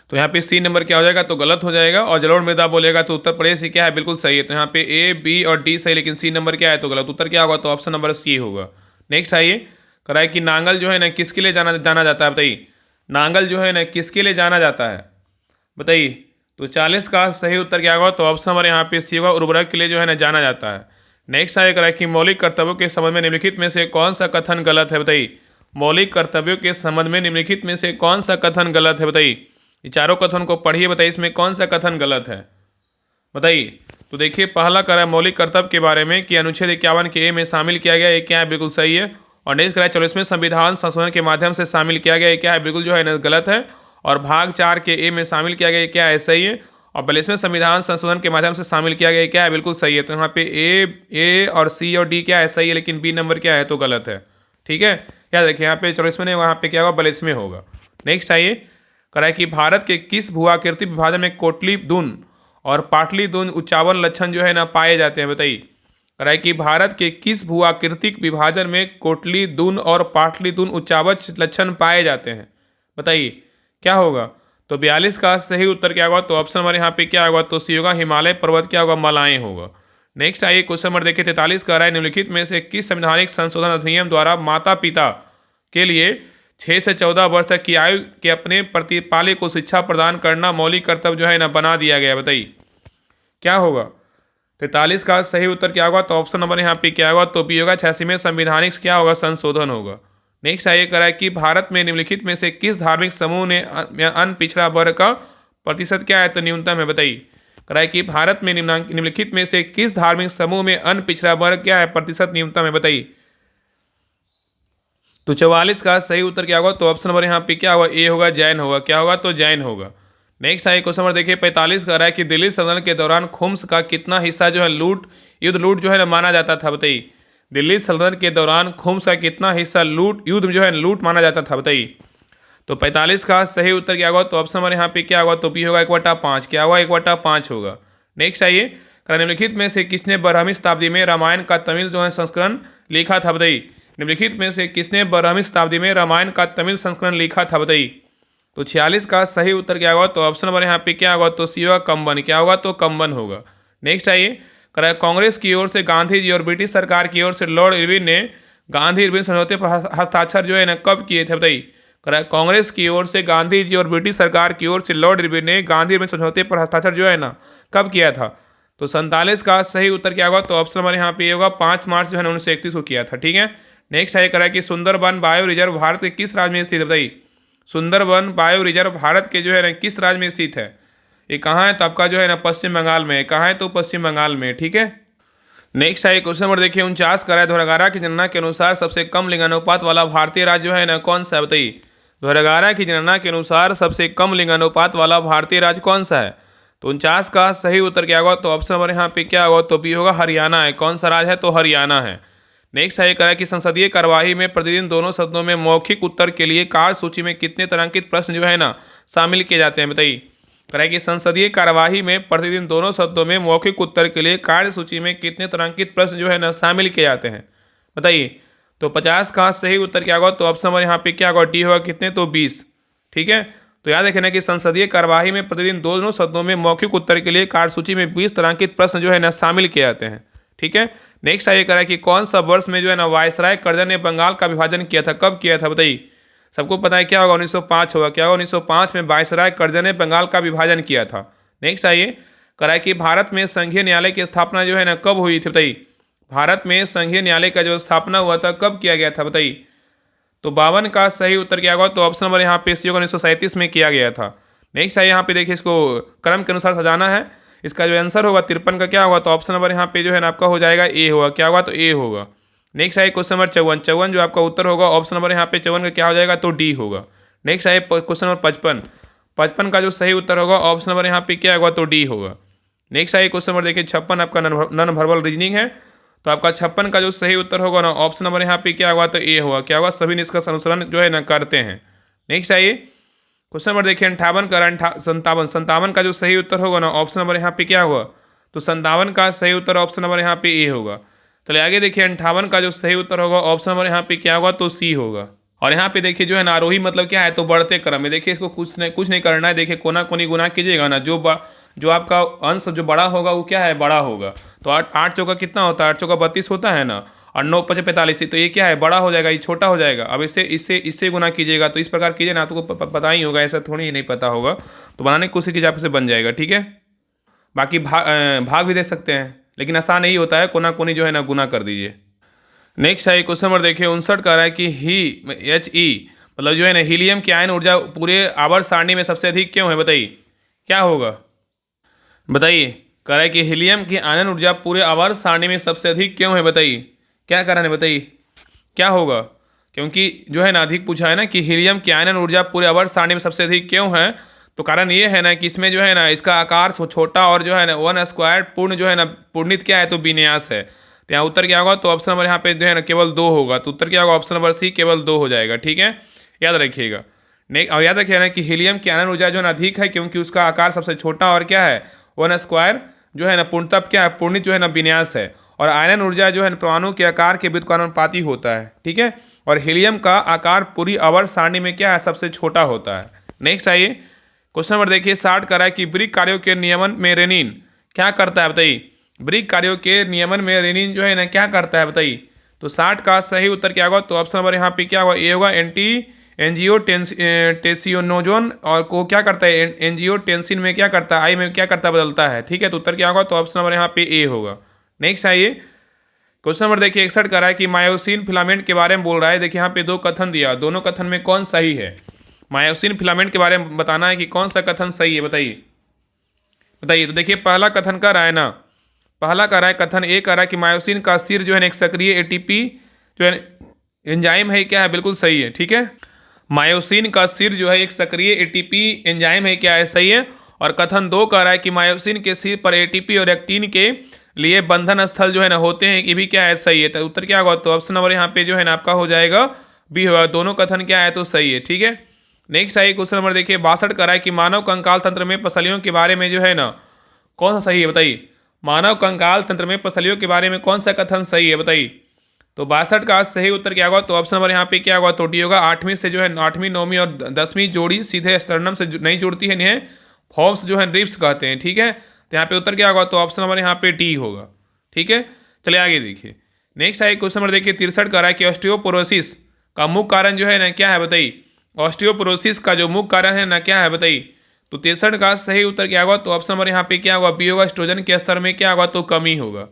तो यहाँ पे सी नंबर क्या हो जाएगा, तो गलत हो जाएगा। और जलोढ़ मृदा बोलेगा तो उत्तर प्रदेश ही क्या है, बिल्कुल सही है। तो यहाँ पे ए, बी और डी सही, लेकिन सी नंबर क्या है, तो गलत। उत्तर क्या होगा, तो ऑप्शन नंबर सी होगा। नेक्स्ट आइए, कराए कि नांगल जो है ना किसके लिए जाना जाता है, बताइए। नांगल जो है ना किसके लिए जाना जाता है, बताइए। तो 40 का सही उत्तर क्या होगा, तो ऑप्शन नंबर यहाँ पे सी होगा, उर्वरक के लिए जो है ना जाना जाता है। नेक्स्ट आइए, कराए कि मौलिक कर्तव्यों के संबंध में निम्नलिखित में से कौन सा कथन गलत है, बताइए। मौलिक कर्तव्यों के संबंध में निम्नलिखित में से कौन सा कथन गलत है, बताइए। ये चारों कथन को पढ़िए, बताइए इसमें कौन सा कथन गलत है, बताइए। तो देखिए पहला करा मौलिक कर्तव्य के बारे में कि अनुच्छेद 51 के ए में शामिल किया गया, ये क्या है, बिल्कुल सही है। और नेक्स्ट करा 40वें संविधान संशोधन के माध्यम से शामिल किया गया, ये क्या है, बिल्कुल जो है ना गलत है। और भाग 4 के ए में शामिल किया गया, ये क्या है, सही है। और 42वें संविधान संशोधन के माध्यम से शामिल किया गया, ये क्या है, बिल्कुल सही है। तो यहाँ पे ए और सी और डी क्या है, सही है, लेकिन बी नंबर क्या है, तो गलत है। ठीक है, याद रखिए यहाँ पे 44वें नहीं, वहाँ पे क्या होगा, 42वें होगा। नेक्स्ट आइए, कराए कि भारत के किस भूआकृति विभाजन में कोटली दून और पाटली दून उच्चावन लक्षण जो है ना पाए जाते हैं, बताइए। कराए कि भारत के किस भूआकृतिक विभाजन में कोटली दून और पाटली दून उच्चावच लक्षण पाए जाते हैं, बताइए क्या होगा। तो 42 का सही उत्तर क्या होगा, तो ऑप्शन नंबर यहाँ पे क्या होगा, तो सी होगा, हिमालय पर्वत क्या होगा, मलाएं होगा। नेक्स्ट आइए क्वेश्चन नंबर देखिए 43 का राय निम्नलिखित में से किस संवैधानिक संशोधन अधिनियम द्वारा माता पिता के लिए 6 से 14 वर्ष तक की आयु के अपने प्रतिपाल्य को शिक्षा प्रदान करना मौलिक कर्तव्य जो है ना बना दिया गया, बताइए क्या होगा। 43 का सही उत्तर क्या होगा, तो ऑप्शन नंबर यहाँ पे क्या होगा, तो बी होगा, 86वें संविधानिक क्या होगा, संशोधन होगा। नेक्स्ट आइए करा कि भारत में निम्नलिखित में से किस धार्मिक समूह ने अन्य पिछड़ा वर्ग का प्रतिशत क्या है, तो न्यूनतम है, बताइए। कराए कि भारत में निम्नलिखित में से किस धार्मिक समूह में अन्य पिछड़ा वर्ग क्या है, प्रतिशत न्यूनतम है, बताइए। तो 44 का सही उत्तर क्या होगा, तो ऑप्शन नंबर यहाँ पे क्या होगा, ए होगा, जैन होगा। क्या होगा, तो जैन होगा। नेक्स्ट आइए क्वेश्चन नंबर देखिए 45 का रहा है कि दिल्ली सल्तनत के दौरान खुम्स का कितना हिस्सा जो है युद्ध लूट जो है ना माना जाता था, बताइए। दिल्ली सल्तनत के दौरान खुम्स का कितना हिस्सा युद्ध जो है लूट माना जाता था, बताइए। तो 45 का सही उत्तर क्या होगा, तो ऑप्शन नंबर यहाँ पे क्या होगा, तो बी होगा, 1/5। क्या होगा, 1/5 होगा। नेक्स्ट आइए, निम्नलिखित में से किसने 12वीं शताब्दी में रामायण का तमिल जो है संस्करण लिखा था, बताइए। निम्नलिखित में से किसने 12वीं शताब्दी में रामायण का तमिल संस्करण लिखा था, बताइए। तो 46 का सही उत्तर क्या होगा, तो ऑप्शन नंबर यहाँ पे क्या होगा, तो सी होगा, कंबन। क्या होगा, तो कंबन होगा। नेक्स्ट आइए, कांग्रेस की ओर से गांधी जी और ब्रिटिश सरकार की ओर से लॉर्ड इरविन ने गांधी इरविन समझौते पर हस्ताक्षर जो है ना कब किए थे, बताइए। कांग्रेस की ओर से गांधी जी और ब्रिटिश सरकार की ओर से लॉर्ड इरविन ने गांधी इरविन समझौते पर हस्ताक्षर जो है ना कब किया था। तो 47 का सही उत्तर क्या होगा, तो ऑप्शन नंबर यहाँ पे होगा, 5 मार्च जो है ना 1931 को किया था। ठीक है, नेक्स्ट आइए करा कि सुंदरबन बायो रिजर्व भारत के किस राज्य में स्थित है, बताइए। सुंदरबन बायो रिजर्व भारत के जो है ना किस राज्य में स्थित है, ये कहाँ है, तो आपका जो है ना पश्चिम बंगाल में है। कहाँ है, तो पश्चिम बंगाल में। ठीक है, नेक्स्ट आइए क्वेश्चन नंबर देखिए 49 का है 2011 की जनगणना के अनुसार सबसे कम लिंगानुपात वाला भारतीय राज्य जो है ना कौन सा है, बताइए। 2011 की जनगणना के अनुसार सबसे कम लिंगानुपात वाला भारतीय राज्य कौन सा है। तो 49 का सही उत्तर क्या होगा, तो ऑप्शन नंबर यहाँ पे क्या होगा, तो बी होगा, हरियाणा है। कौन सा राज्य है, तो हरियाणा है। नेक्स्ट है करा कि संसदीय कार्यवाही में प्रतिदिन दोनों सदनों में मौखिक उत्तर के लिए कार्य सूची में कितने तरंकित प्रश्न जो है ना शामिल किए जाते हैं, बताइए। करा कि संसदीय कार्यवाही में प्रतिदिन दोनों सदनों में मौखिक उत्तर के लिए कार्य सूची में कितने तरंकित प्रश्न जो है ना शामिल किए जाते हैं, बताइए। तो 50 का सही उत्तर क्या होगा, तो ऑप्शन नंबर यहाँ पे क्या होगा, डी होगा। कितने, तो 20। ठीक है, तो याद रखना कि संसदीय कार्यवाही में प्रतिदिन दोनों सदनों में मौखिक उत्तर के लिए कार्यसूची में 20 तरंकित प्रश्न जो है ना शामिल किए जाते हैं। ठीक है, नेक्स्ट आइए करा कि कौन सा वर्ष में जो है ना वायसराय कर्जन ने बंगाल का विभाजन किया था, कब किया था, बताइए। सबको पता है क्या होगा, 1905 होगा। क्या होगा, 1905 में वायसराय कर्जन ने बंगाल का विभाजन किया था। नेक्स्ट आइए करा कि भारत में संघीय न्यायालय की स्थापना जो है ना कब हुई थी, बताइए। भारत में संघीय न्यायालय का जो स्थापना हुआ था कब किया गया था, बताइए। तो 52 का सही उत्तर क्या होगा, तो ऑप्शन नंबर यहाँ पे सी होगा, 1937 में किया गया था। नेक्स्ट आइए यहाँ पे देखिए, इसको क्रम के अनुसार सजाना है। इसका जो आंसर होगा 53 का क्या होगा, तो ऑप्शन नंबर यहाँ पे जो है ना आपका हो जाएगा ए होगा। क्या होगा, तो ए होगा। नेक्स्ट आइए क्वेश्चन नंबर 54 जो आपका उत्तर होगा ऑप्शन नंबर यहाँ पे 54 का क्या हो जाएगा, तो डी होगा। नेक्स्ट आइए क्वेश्चन नंबर 55 का जो सही उत्तर होगा ऑप्शन नंबर यहाँ पे क्या होगा, तो डी होगा। नेक्स्ट आइए क्वेश्चन नंबर देखिए 56 आपका नॉन वर्बल रीजनिंग है। तो आपका 56 का जो सही उत्तर होगा ना, ऑप्शन नंबर यहाँ पे क्या हुआ, तो ए होगा। क्या होगा, सभी निष्कर्ष अनुसरण जो है ना करते हैं। नेक्स्ट आइए क्वेश्चन नंबर देखिए 58 का 57 का जो सही उत्तर होगा ना, ऑप्शन नंबर यहाँ पे क्या होगा, तो 57 का सही उत्तर ऑप्शन नंबर यहाँ पे ए होगा। चलिए आगे देखिए 58 का जो सही उत्तर होगा ऑप्शन नंबर यहाँ पे क्या होगा, तो सी होगा। और यहाँ पे देखिए जो है ना आरोही मतलब क्या है, तो बढ़ते क्रम में। देखिए इसको कुछ नहीं करना है। देखिए कोना कोनी गुना कीजिएगा ना, जो आपका अंश जो बड़ा होगा वो क्या है, बड़ा होगा। तो 8 चौका कितना होता है, 8 चौका 32 होता है ना, और 9 5 45, तो ये क्या है, बड़ा हो जाएगा, ये छोटा हो जाएगा। अब इससे गुना कीजिएगा, तो इस प्रकार कीजिए ना, आपको पता ही होगा, ऐसा थोड़ी ही नहीं पता होगा। तो बनाने की कोशिश कीजिए, आपसे बन जाएगा। ठीक है, बाकी भाग भी दे सकते हैं, लेकिन आसान नहीं होता है, कोना कोनी जो है ना गुना कर दीजिए। नेक्स्ट है क्वेश्चन नंबर देखिए 59 का रहा है कि He मतलब जो है ना हीलियम की आयन ऊर्जा पूरे आवर्त सारणी में सबसे अधिक क्यों है, बताइए क्या होगा। बताइए, कह रहा है कि हीलियम की आयन ऊर्जा पूरे आवर्त सारणी में सबसे अधिक क्यों है, बताइए क्या कारण है, बताइए क्या होगा। क्योंकि जो है ना अधिक पूछा है ना कि हीलियम की आयन ऊर्जा पूरे आवर्त सारणी में सबसे अधिक क्यों है, तो कारण ये है ना कि इसमें जो है ना इसका आकार छोटा और जो है ना 1² पूर्ण जो है ना पूर्णित क्या है, तो विन्यास है। तो यहाँ उत्तर क्या होगा, तो ऑप्शन नंबर यहाँ पे जो है ना केवल 2 होगा। तो उत्तर क्या होगा, ऑप्शन नंबर सी केवल 2 हो जाएगा। ठीक है, याद रखिएगा। और याद रखिए ना कि हीलियम की आयन ऊर्जा जो है ना अधिक है, क्योंकि उसका आकार सबसे छोटा और क्या है 1² जो है ना पूर्णतः क्या है, पूर्णित जो है ना विन्यास है। और आयन ऊर्जा जो है परमाणु के आकार के व्युत्क्रमानुपाती होता है। ठीक है, और हीलियम का आकार पूरी आवर्त सारणी में क्या है, सबसे छोटा होता है। नेक्स्ट आइए क्वेश्चन नंबर देखिए 60 का रहा है कि ब्रिक कार्यों के नियमन में रेनिन क्या करता है, बताइए ब्रिक कार्यों के नियमन में रेनिन जो है ना क्या करता है, बताइए। तो 60 का सही उत्तर क्या होगा, तो ऑप्शन नंबर यहाँ पे क्या होगा, ए होगा। एंटी एंजियोटेंसिनोजोन और को क्या करता है, एंजियोटेंसिन में क्या करता है, आई में क्या करता है, बदलता है। ठीक है, तो उत्तर क्या होगा, तो ऑप्शन नंबर यहाँ पे ए होगा। नेक्स्ट आइए क्वेश्चन नंबर देखिए 61 का रहा है कि मायोसिन फिलामेंट के बारे में बोल रहा है। देखिए यहाँ पे 2 कथन दिया, दोनों कथन में कौन सही है। मायोसिन फिलामेंट के बारे में बताना है कि कौन सा कथन सही है, बताइए बताइए। तो देखिए पहला कथन का रहा है ना, पहला का रहा है कथन ए का रहा है कि मायोसिन का सिर जो है एक सक्रिय एटीपी जो है एंजाइम है, क्या है, बिल्कुल सही है। ठीक है, मायोसिन का सिर जो है एक सक्रिय एटीपी एंजाइम है, क्या है, सही है। और कथन 2 कह रहा है कि मायोसिन के सिर पर एटीपी और एक्टिन के लिए बंधन स्थल जो है ना होते हैं, ये भी क्या है, सही है। तो उत्तर क्या होगा, तो ऑप्शन नंबर यहाँ पे जो है ना आपका हो जाएगा बी होगा। दोनों कथन क्या है, तो सही है। ठीक है, नेक्स्ट आइए क्वेश्चन नंबर देखिए 62 कह रहा है कि मानव कंकाल तंत्र में पसलियों के बारे में जो है ना कौन सा सही है, बताइए। मानव कंकाल तंत्र में पसलियों के बारे में कौन सा कथन सही है, बताइए। तो 62 का सही उत्तर क्या होगा, तो ऑप्शन नंबर यहाँ पे क्या होगा, तो डी होगा। 8वीं से जो है 8वीं 9वीं और 10वीं जोड़ी सीधे स्टर्नम से नहीं जुड़ती है, इन्हें फॉर्म्स जो है रिब्स कहते हैं। ठीक है, तो यहाँ पे उत्तर क्या होगा, तो ऑप्शन नंबर यहाँ पे डी होगा। ठीक है, चलिए आगे देखिए। नेक्स्ट आइए क्वेश्चन नंबर देखिए 63 का रहा है कि ऑस्टियोपोरोसिस का मुख्य कारण जो है ना क्या है, बताइए। ऑस्टियोपोरोसिस का जो मुख्य कारण है ना क्या है, बताइए। तो 63 का सही उत्तर क्या होगा, तो ऑप्शन नंबर यहाँ पे क्या होगा, बी होगा। एस्ट्रोजन के स्तर में क्या होगा, तो कमी होगा।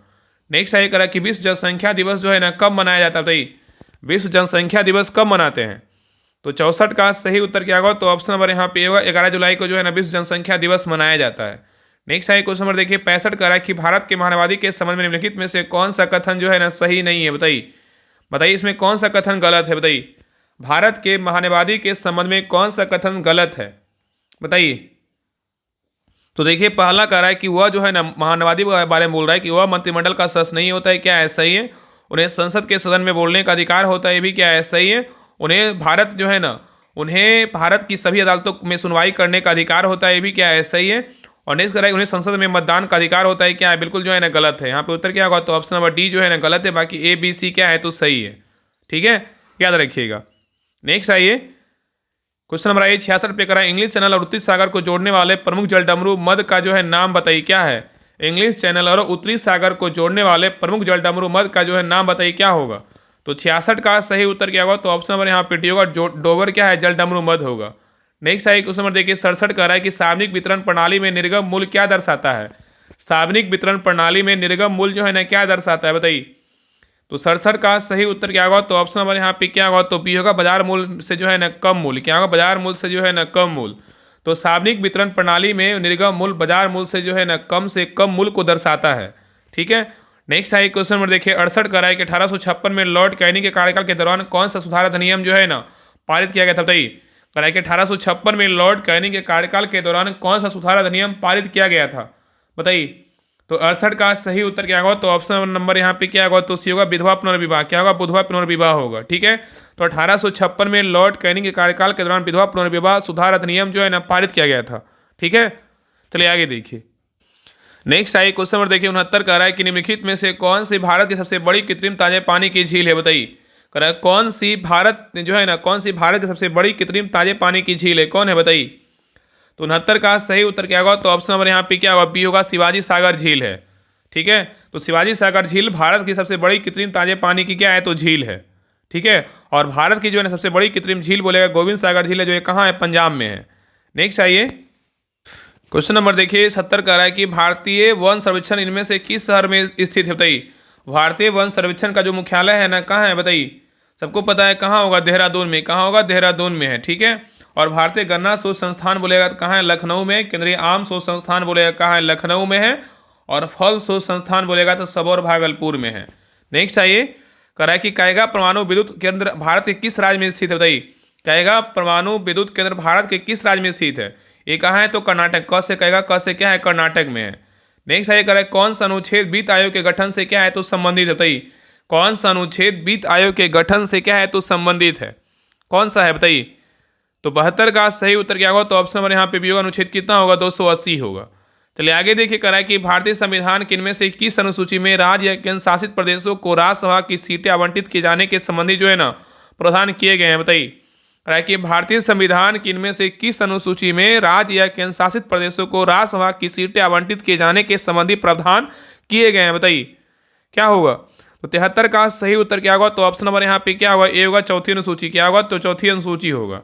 नेक्स्ट आइए करा कि विश्व जनसंख्या दिवस जो है ना कब मनाया जाता है, बताइए। विश्व जनसंख्या दिवस कब मनाते हैं। तो 64 का सही उत्तर क्या होगा, तो ऑप्शन नंबर यहाँ पे होगा 11 जुलाई को जो है ना विश्व जनसंख्या दिवस मनाया जाता है। नेक्स्ट आइए क्वेश्चन नंबर देखिए 65 का रहा है कि भारत के महानवादी के संबंध में निम्नलिखित में से कौन सा कथन जो है ना सही नहीं है, बताइए। बताइए इसमें कौन सा कथन गलत है, बताइए। भारत के महानवादी के संबंध में कौन सा कथन गलत है, बताइए। तो देखिए पहला कह रहा है कि वह जो है ना महानवादी के बारे में बोल रहा है कि वह मंत्रिमंडल का सदस्य नहीं होता है, क्या है, सही है। उन्हें संसद के सदन में बोलने का अधिकार होता है, ये भी क्या है, सही है। उन्हें भारत जो है ना उन्हें भारत की सभी अदालतों में सुनवाई करने का अधिकार होता है, ये भी क्या है, सही है। और नेक्स्ट कह रहा है उन्हें संसद में मतदान का अधिकार होता है, क्या है, बिल्कुल जो है ना गलत है। यहाँ पे उत्तर क्या होगा, तो ऑप्शन नंबर डी जो है ना गलत है, बाकी ए बी सी क्या है, तो सही है। ठीक है, याद रखिएगा। नेक्स्ट आइए क्वेश्चन नंबर आइए 66 पे करा इंग्लिश चैनल और उत्तरी सागर को जोड़ने वाले प्रमुख जलडमरू मध्य का जो है नाम बताइए, क्या है। इंग्लिश चैनल और उत्तरी सागर को जोड़ने वाले प्रमुख जलडमरू मध्य का जो है नाम बताइए, क्या होगा। तो 66 का सही उत्तर क्या होगा, तो ऑप्शन नंबर यहाँ पे डी होगा। डोबर क्या है, जलडमरू मध्य होगा। नेक्स्ट आइए क्वेश्चन नंबर देखिए 67 कह रहा है कि सार्वजनिक वितरण प्रणाली में निर्गम मूल्य क्या दर्शाता है। सार्वजनिक वितरण प्रणाली में निर्गम मूल्य जो है ना क्या दर्शाता है, बताइए। तो 67 का सही उत्तर क्या होगा, तो ऑप्शन नंबर यहाँ पे क्या होगा, तो बी होगा। बाजार मूल्य से जो है ना कम मूल्य, क्या होगा, बाजार मूल्य से जो है ना कम मूल्य। तो सार्वजनिक वितरण प्रणाली में निर्गम मूल्य बाजार मूल्य से जो है ना कम से कम मूल्य को दर्शाता है। ठीक है, नेक्स्ट आइए क्वेश्चन नंबर देखिए 68 का रहा है कि 1856 में लॉर्ड कैनी के कार्यकाल के दौरान कौन सा सुधार अधिनियम जो है ना पारित किया गया था, बताइए। कह रहा है कि 1856 में लॉर्ड कैनी के कार्यकाल के दौरान कौन सा सुधार अधिनियम पारित किया गया था, बताइए। तो 68 का सही उत्तर क्या होगा, तो ऑप्शन नंबर यहाँ पे क्या होगा, तो सी होगा विधवा पुनर्विवाह। क्या होगा, विधवा पुनर्विवाह होगा। ठीक है, तो 1856 में लॉर्ड कैनिंग के कार्यकाल के दौरान विधवा पुनर्विवाह सुधार अधिनियम जो है ना पारित किया गया था। ठीक है, चलिए आगे देखिए। नेक्स्ट आइए क्वेश्चन नंबर देखिए 69 कह रहा है कि निम्नलिखित में से कौन सी भारत की सबसे बड़ी कृत्रिम ताजे पानी की झील है, बताइए। कह रहा है कौन सी भारत जो है ना, कौन सी भारत की सबसे बड़ी कृत्रिम ताजे पानी की झील है, कौन है बताइए। तो 69 का सही उत्तर क्या होगा, तो ऑप्शन नंबर यहाँ पे क्या होगा, बी होगा, शिवाजी सागर झील है। ठीक है, तो शिवाजी सागर झील भारत की सबसे बड़ी कृत्रिम ताजे पानी की क्या है, तो झील है। ठीक है, और भारत की जो है ना सबसे बड़ी कृत्रिम झील बोलेगा गोविंद सागर झील है, जो ये कहाँ है, पंजाब में है। नेक्स्ट आइए क्वेश्चन नंबर देखिए 70 कह रहा है कि भारतीय वन सर्वेक्षण इनमें से किस शहर में स्थित है, बताइए। भारतीय वन सर्वेक्षण का जो मुख्यालय है ना कहाँ है, बताइए। सबको पता है कहाँ होगा, देहरादून में। कहाँ होगा, देहरादून में है। ठीक है, और भारतीय गन्ना शोध संस्थान बोलेगा तो कहाँ है, लखनऊ में। केंद्रीय आम शोध संस्थान बोलेगा कहाँ है, लखनऊ में है। और फल शोध संस्थान बोलेगा तो सबौर भागलपुर में है। नेक्स्ट आइए कह रहा है कि कैगा परमाणु विद्युत केंद्र भारत के किस राज्य में स्थित है, बताइए। कैगा परमाणु विद्युत केंद्र भारत के किस राज्य में स्थित है, ये कहाँ है, तो कर्नाटक। क से कहेगा, क से क्या है, कर्नाटक में है। नेक्स्ट आइए कह रहा है कौन सा अनुच्छेद वित्त आयोग के गठन से क्या है, तो संबंधित है, बताइए। कौन सा अनुच्छेद वित्त आयोग के गठन से क्या है, तो संबंधित है, कौन सा है बताइए। तो 72 का सही उत्तर क्या होगा, तो ऑप्शन नंबर यहाँ पे भी होगा, अनुच्छेद कितना होगा, 280 होगा। चलिए आगे देखिए कह रहा है कि भारतीय संविधान के इनमें से किस अनुसूची में राज्य या केंद्र शासित प्रदेशों को राज्यसभा की सीटें आवंटित किए जाने के संबंधी जो है ना प्रावधान किए गए हैं, बताइए। कह रहा है कि भारतीय संविधान की इनमें से किस अनुसूची में राज्य या केंद्र शासित प्रदेशों को राज्यसभा की सीटें आवंटित किए जाने के संबंधी प्रावधान किए गए हैं, बताइए। क्या होगा, तो 73 का सही उत्तर क्या होगा, तो ऑप्शन नंबर यहाँ पे क्या होगा, ए होगा, चौथी अनुसूची। क्या होगा, तो चौथी अनुसूची होगा।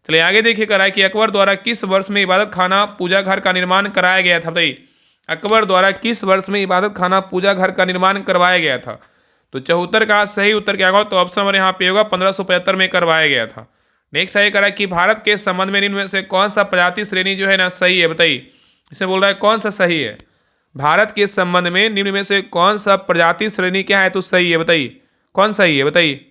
चलिए आगे देखिए कह रहा है कि अकबर द्वारा किस वर्ष में इबादत खाना पूजा घर का निर्माण कराया गया था, बताइए। अकबर द्वारा किस वर्ष में इबादत खाना पूजा घर का निर्माण करवाया गया था, तो 74 का सही उत्तर क्या होगा, तो ऑप्शन नंबर यहाँ पे होगा, 1575 में करवाया गया था। नेक्स्ट आइए कह रहा है कि भारत के संबंध में निम्न में से कौन सा प्रजाति श्रेणी जो है ना सही है, बताइए। इसे बोल रहा है कौन सा सही है, भारत के संबंध में निम्न में से कौन सा प्रजाति श्रेणी क्या है, तो सही है, बताइए। कौन सही है बताइए।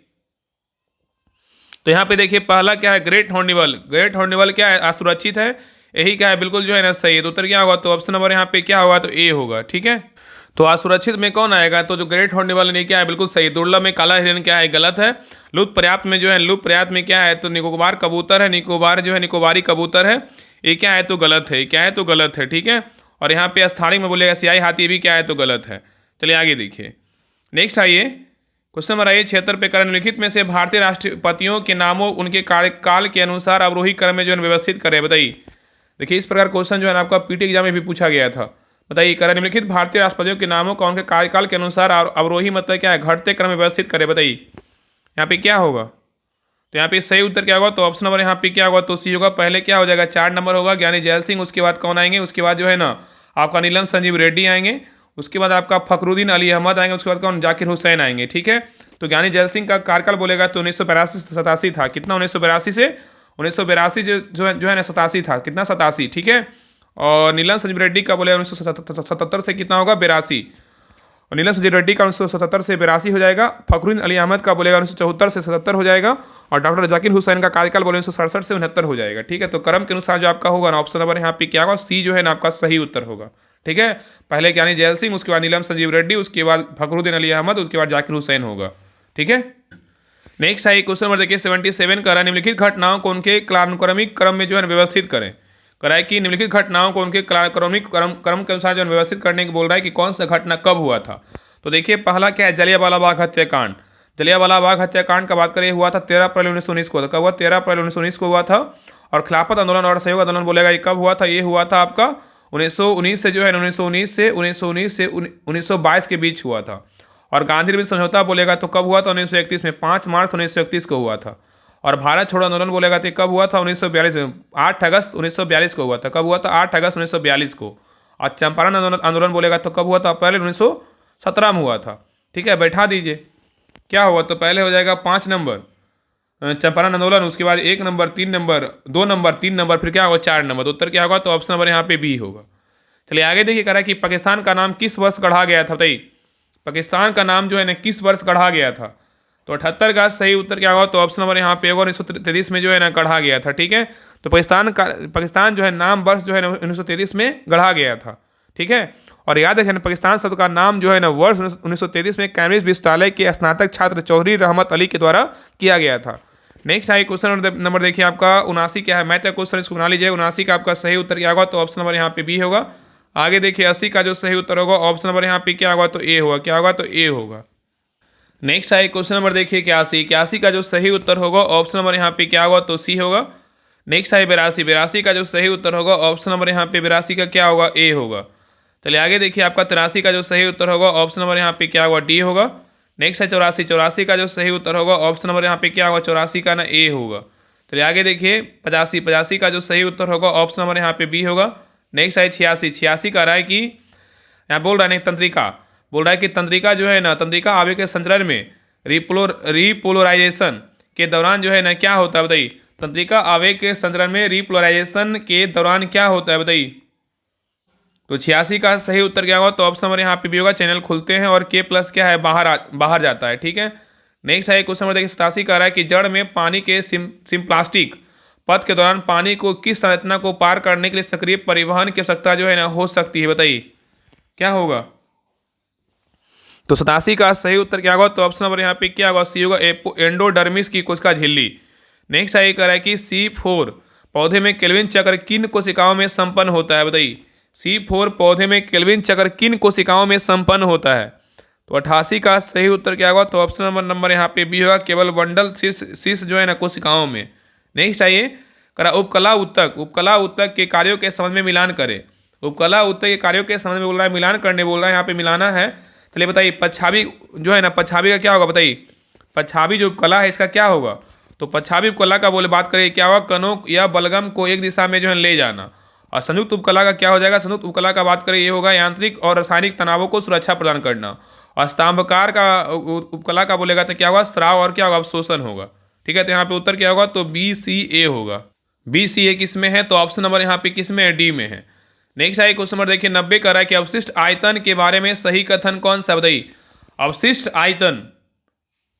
तो यहाँ पे देखिए पहला क्या है, ग्रेट हॉर्नबिल। ग्रेट हॉर्नबिल क्या है, असुरक्षित है, यही क्या है, बिल्कुल जो है ना सही है। तो उत्तर क्या होगा, तो ऑप्शन नंबर यहाँ पे क्या होगा, तो ए होगा। ठीक है, तो असुरक्षित में कौन आएगा, तो जो ग्रेट हॉर्नबिल ने क्या है, बिल्कुल सही। दुर्लभ में काला हिरन क्या है, गलत है। लुप्त पर्याप्त में जो है, लुप्त पर्याप्त में क्या है, तो निकोबार कबूतर है। निकोबार जो है निकोबारी कबूतर है, ये क्या है, तो गलत है। क्या है, तो गलत है। ठीक है, और यहाँ पे स्थानिक में बोलेगा सियाही हाथी भी क्या है, तो गलत है। चलिए आगे देखिए नेक्स्ट आइए क्वेश्चन नंबर आइए 76 पे कर निम्नलिखित में से भारतीय राष्ट्रपतियों के नामों उनके कार्यकाल के अनुसार अवरोही क्रम में जो है व्यवस्थित करें, बताइए। देखिए इस प्रकार क्वेश्चन जो है ना आपका पीटी एग्जाम में भी पूछा गया था। बताइए कर निम्नलिखित भारतीय राष्ट्रपतियों के नामों का उनके कार्यकाल के अनुसार अवरोही मतलब क्या है, घटते क्रम में व्यवस्थित करें, बताइए। यहाँ पे क्या होगा, तो यहाँ पे सही उत्तर क्या होगा, तो ऑप्शन नंबर यहाँ पे क्या होगा, तो सी होगा। पहले क्या हो जाएगा, 4 नंबर होगा ज्ञानी जैल सिंह। उसके बाद कौन आएंगे, उसके बाद जो है ना आपका नीलम संजीव रेड्डी आएंगे। उसके बाद आपका फखरुद्दीन अली अहमद आएंगे। उसके बाद कौन, जाकिर हुसैन आएंगे। ठीक है, तो ज्ञानी जैल सिंह का कार्यकाल बोलेगा तो 1982 था। कितना, 1982 से 1982 जो है ना 87 था। कितना, 87। ठीक है, और नीलम संजीव रेड्डी का बोलेगा 1977 से कितना होगा, 82। और नीलम संजीव रेड्डी का 1977 से 82 हो जाएगा। फखरुद्दीन अली अहमद का बोलेगा 1974 से 77 हो जाएगा। और डॉक्टर जाकिर हुसैन का कार्यकाल बोले 1967 से 69 हो जाएगा। ठीक है, तो क्रम के अनुसार जो आपका होगा ना ऑप्शन नंबर यहाँ पे क्या होगा, सी जो है ना आपका सही उत्तर होगा। ठीक है, पहले ज्ञानी जैल सिंह, उसके बाद नीलम संजीव रेड्डी, उसके बाद फखरुद्दीन अली अहमद, उसके बाद जाकिर हुसैन होगा। ठीक है, नेक्स्ट आइए क्वेश्चन नंबर देखिए 77 का निम्नलिखित घटनाओं को उनके कालानुक्रमिक क्रम में जो है व्यवस्थित करें। कराए कि निम्नलिखित घटनाओं को उनके कालानुक्रमिक क्रम के अनुसार जो है व्यवस्थित करने की बोल रहा है कि कौन सा घटना कब हुआ था। तो देखिए पहला क्या है, जलियांवाला बाग हत्याकांड। जलियांवाला बाग हत्याकांड का बात करें हुआ था 13 अप्रैल 1919 को। कब हुआ, 13 अप्रैल 1919 को हुआ था। और खिलाफत आंदोलन और असहयोग आंदोलन बोलेगा ये कब हुआ था, ये हुआ था आपका 1919 से जो है 1919 से 1922 के बीच हुआ था। और गांधी रिविल समझौता बोलेगा तो कब हुआ था, 1931 में, 5 मार्च 1931 को हुआ था। और भारत छोड़ो आंदोलन बोलेगा तो कब हुआ था, 1942 में, 8 अगस्त 1942 को हुआ था। कब हुआ था, 8 अगस्त 1942 को। और चंपारण आंदोलन बोलेगा तो कब हुआ था, पहले 1917 में हुआ था। ठीक है, बैठा दीजिए क्या हुआ, तो पहले हो जाएगा 5 नंबर चंपारण आंदोलन, उसके बाद 1 नंबर, 3 नंबर, 2 नंबर, 3 नंबर, फिर क्या होगा, 4 नंबर। तो उत्तर क्या होगा, तो ऑप्शन नंबर यहाँ पे बी होगा। चलिए आगे देखिए कह रहा है कि पाकिस्तान का नाम किस वर्ष गढ़ा गया था, बताइए। पाकिस्तान का नाम जो है ना किस वर्ष गढ़ा गया था। तो 78 का सही उत्तर क्या होगा, तो ऑप्शन नंबर यहाँ पे होगा 1933 में जो है ना गढ़ा गया था। ठीक है, तो पाकिस्तान जो है नाम वर्ष जो है 1933 में गढ़ा गया था। ठीक है। और याद रखना पाकिस्तान शब्द का नाम जो है ना वर्ष 1933 में कैम्ब्रिज विश्वविद्यालय के स्नातक छात्र चौधरी रहमत अली के द्वारा किया गया था। नेक्स्ट है क्वेश्चन नंबर देखिए आपका 79 क्या है, मैथ का क्वेश्चन, इसको बना लीजिए। 79 का आपका सही उत्तर क्या होगा, तो ऑप्शन नंबर यहाँ पे बी होगा। आगे देखिए 80 का जो सही उत्तर होगा ऑप्शन नंबर यहाँ पे क्या होगा, तो ए होगा। क्या होगा, तो ए होगा। नेक्स्ट है क्वेश्चन नंबर देखिए 81 का जो सही उत्तर होगा ऑप्शन नंबर यहाँ पे क्या होगा, तो सी होगा। नेक्स्ट है 82 का जो सही उत्तर होगा ऑप्शन नंबर यहाँ पे 82 का क्या होगा, ए होगा। चलिए आगे देखिए आपका 83 का जो सही उत्तर होगा ऑप्शन नंबर यहाँ पे क्या होगा, डी होगा। नेक्स्ट है 84 का जो सही उत्तर होगा ऑप्शन नंबर यहाँ पे क्या होगा, 84 का ना ए होगा। चलिए आगे देखिए 85 का जो सही उत्तर होगा ऑप्शन नंबर यहाँ पे बी होगा। नेक्स्ट है 86 का रहा है कि यहाँ बोल रहा है तंत्रिका, बोल रहा है कि तंत्रिका जो है ना, तंत्रिका आवेग के संचरण में रिपोलराइजेशन के दौरान जो है ना क्या होता है बताइए। तंत्रिका आवेग के संचरण में रिपोलराइजेशन के दौरान क्या होता है बताइए। तो 86 का सही उत्तर क्या होगा, तो ऑप्शन नंबर यहाँ पे भी होगा। चैनल खुलते हैं और के प्लस क्या है, बाहर जाता है, ठीक है। नेक्स्ट है क्वेश्चन नंबर देखिए 87 का रहा है कि जड़ में पानी के सिम्प्लास्टिक पथ के दौरान पानी को किस संरचना को पार करने के लिए सक्रिय परिवहन की आवश्यकता जो है ना हो सकती है, बताइए क्या होगा। तो 87 का सही उत्तर क्या होगा, तो ऑप्शन नंबर यहाँ पे क्या होगा, सी होगा, एंडोडर्मिस की कोशिका झिल्ली। नेक्स्ट है कर रहा है कि C4 पौधे में केल्विन चक्र किन कोशिकाओं में संपन्न होता है, बताइए। C4 पौधे में केल्विन चक्र किन कोशिकाओं में संपन्न होता है। तो 88 का सही उत्तर क्या होगा, तो ऑप्शन नंबर यहाँ पे बी होगा, केवल बंडल शीर्ष जो है ना कोशिकाओं में। नेक्स्ट आइए करा उपकला उत्तक के कार्यों के संबंध में मिलान करें। उपकला उत्तक के कार्यों के संबंध में बोल रहा है, मिलान करने बोल रहा है, यहाँ पे मिलाना है। चलिए बताइए पच्छावी जो है ना, पच्छावी का क्या होगा बताइए। पच्छावी जो उपकला है इसका क्या होगा, तो पच्छावी उपकला का बोले बात करें क्या होगा, कणों या बलगम को एक दिशा में जो है ले जाना। और संयुक्त उपकला का क्या हो जाएगा, संयुक्त उपकला का बात करें ये होगा यांत्रिक और रासायनिक तनावों को सुरक्षा प्रदान करना। और स्तंभकार का उपकला का बोलेगा तो क्या होगा, स्राव और क्या होगा, अवशोषण होगा, ठीक है। तो यहाँ पे उत्तर क्या होगा, तो BCA होगा। BCA किस में है, तो ऑप्शन नंबर यहाँ पे किस में है, डी में है। नेक्स्ट है क्वेश्चन नंबर देखिए 90 का रहा है कि अवशिष्ट आयतन के बारे में सही कथन कौन सा बताइए। अवशिष्ट आयतन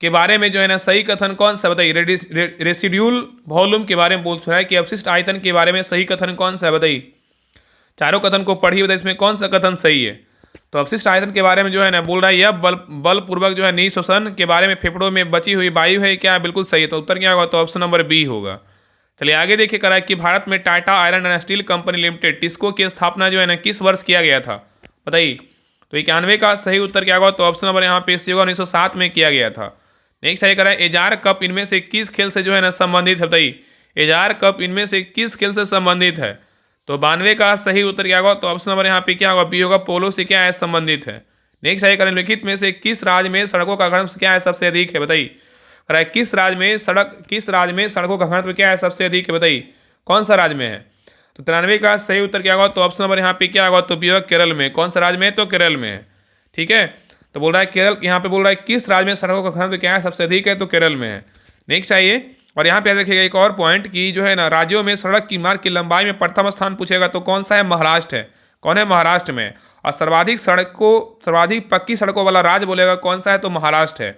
के बारे में जो है ना सही कथन कौन सा बताइए। रेसिड्यूल वॉल्यूम के बारे में बोल रहा है कि अवशिष्ट आयतन के बारे में सही कथन कौन सा बताइए। चारों कथन को पढ़िए, बताइए इसमें कौन सा कथन सही है। तो अवशिष्ट आयतन के बारे में जो है ना बोल रहा है यह बलपूर्वक जो है निःश्वसन के बारे में फेफड़ों में बची हुई वायु है, क्या बिल्कुल सही है। तो उत्तर क्या होगा, तो ऑप्शन नंबर बी होगा। चलिए आगे देखिए करा कि भारत में Tata iron and steel company limited TISCO की स्थापना जो है ना किस वर्ष किया गया था, बताइए। तो 91 का सही उत्तर क्या होगा, तो ऑप्शन नंबर यहाँ पे सी होगा, 1907 में किया गया था। नेक्स्ट है करा एजार कप इनमें से किस खेल से जो है ना संबंधित है, बताइए। एजार कप इनमें से किस खेल से संबंधित है। तो 92 का सही उत्तर क्या होगा, तो ऑप्शन नंबर यहाँ पे क्या होगा, बी होगा, पोलो से क्या है संबंधित है। नेक्स्ट है करें निम्नलिखित में से किस राज्य में सड़कों का घनत्व क्या है सबसे अधिक है, बताइए। करा किस राज्य में सड़कों का घनत्व क्या है सबसे अधिक है, बताइए कौन सा राज्य में है। तो 93 का सही उत्तर क्या होगा, तो ऑप्शन नंबर यहाँ पे क्या होगा, तो बी होगा, केरल में। कौन सा राज्य में है, तो केरल में है, ठीक है। तो बोल रहा है केरल, यहाँ पे बोल रहा है किस राज्य में सड़कों का घनत्व क्या है सबसे अधिक है, तो केरल में है। नेक्स्ट आइए और यहाँ पे याद रखिएगा एक और पॉइंट की जो है ना राज्यों में सड़क की मार्ग की लंबाई में प्रथम स्थान पूछेगा तो कौन सा है, महाराष्ट्र है। कौन है, महाराष्ट्र में। और सर्वाधिक पक्की सड़कों वाला राज्य बोलेगा कौन सा है, तो महाराष्ट्र है,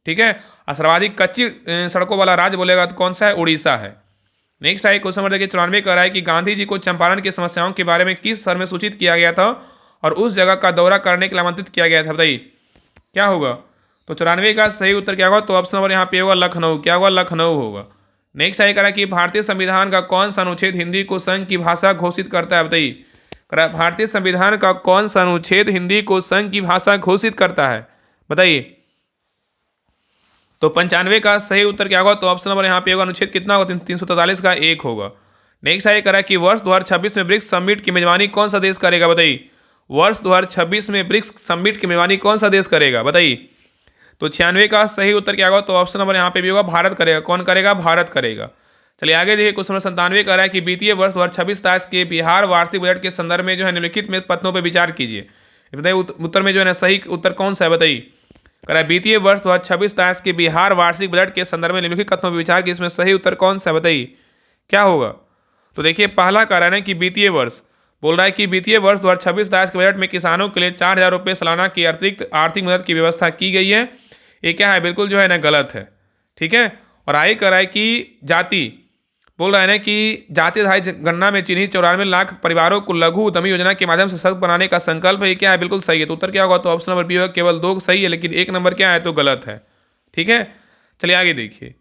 ठीक है। और सर्वाधिक कच्ची सड़कों वाला राज्य बोलेगा तो कौन सा है, उड़ीसा है। नेक्स्ट है क्वेश्चन नंबर देखिए 94 का रहा है कि गांधी जी को चंपारण की समस्याओं के बारे में किस शहर में सूचित किया गया था और उस जगह का दौरा करने के लिए आमंत्रित किया गया था, बताइए क्या होगा। तो 94 का सही उत्तर क्या होगा, तो ऑप्शन नंबर यहाँ पे होगा, लखनऊ। क्या होगा, लखनऊ होगा। नेक्स्ट है करा कि भारतीय संविधान का कौन सा अनुच्छेद हिंदी को संघ की भाषा घोषित करता है, बताइए। भारतीय संविधान का कौन सा अनुच्छेद हिंदी को संघ की भाषा घोषित करता है, बताइए। तो 95 का सही उत्तर क्या होगा, तो ऑप्शन नंबर यहाँ पे होगा, अनुच्छेद कितना होगा, 343 का 1 होगा। नेक्स्ट है करा कि वर्ष 2026 में ब्रिक्स समिट की मेजबानी कौन सा देश करेगा, बताइए। वर्ष 2026 में ब्रिक्स समिट की मेजबानी कौन सा देश करेगा, बताइए। तो 96 का सही उत्तर क्या होगा, तो ऑप्शन नंबर यहाँ पे भी होगा, भारत करेगा। कौन करेगा, भारत करेगा। चलिए आगे देखिए क्वेश्चन नंबर 97 का रहा है कि वित्तीय वर्ष 2026-27 के बिहार वार्षिक बजट के संदर्भ में जो है निम्नलिखित में पत्रों पर विचार कीजिए। बताइए उत्तर में जो है ना सही उत्तर कौन सा है, बताइए। करा वित्तीय वर्ष 2026-27 के बिहार वार्षिक बजट के संदर्भ में निम्नलिखित कथनों पर विचार की, इसमें सही उत्तर कौन सा है, बताइए क्या होगा। तो देखिए पहला कारण है कि वित्तीय वर्ष बोल रहा है कि वित्तीय वर्ष 2026-27 के बजट में किसानों के लिए 4000 रुपये सालाना की अतिरिक्त आर्थिक मदद की व्यवस्था की गई है। ये क्या है, बिल्कुल जो है ना गलत है, ठीक है। और आगे करा है कि जाति बोल रहा है ना कि जातीय आधारित गणना में चिन्हित 94 लाख परिवारों को लघु उद्यमी योजना के माध्यम से सशक्त बनाने का संकल्प है। क्या है? बिल्कुल सही है। तो उत्तर क्या होगा? तो ऑप्शन नंबर बी होगा। केवल 2 सही है, लेकिन 1 नंबर क्या है तो गलत है। ठीक है, चलिए आगे देखिए।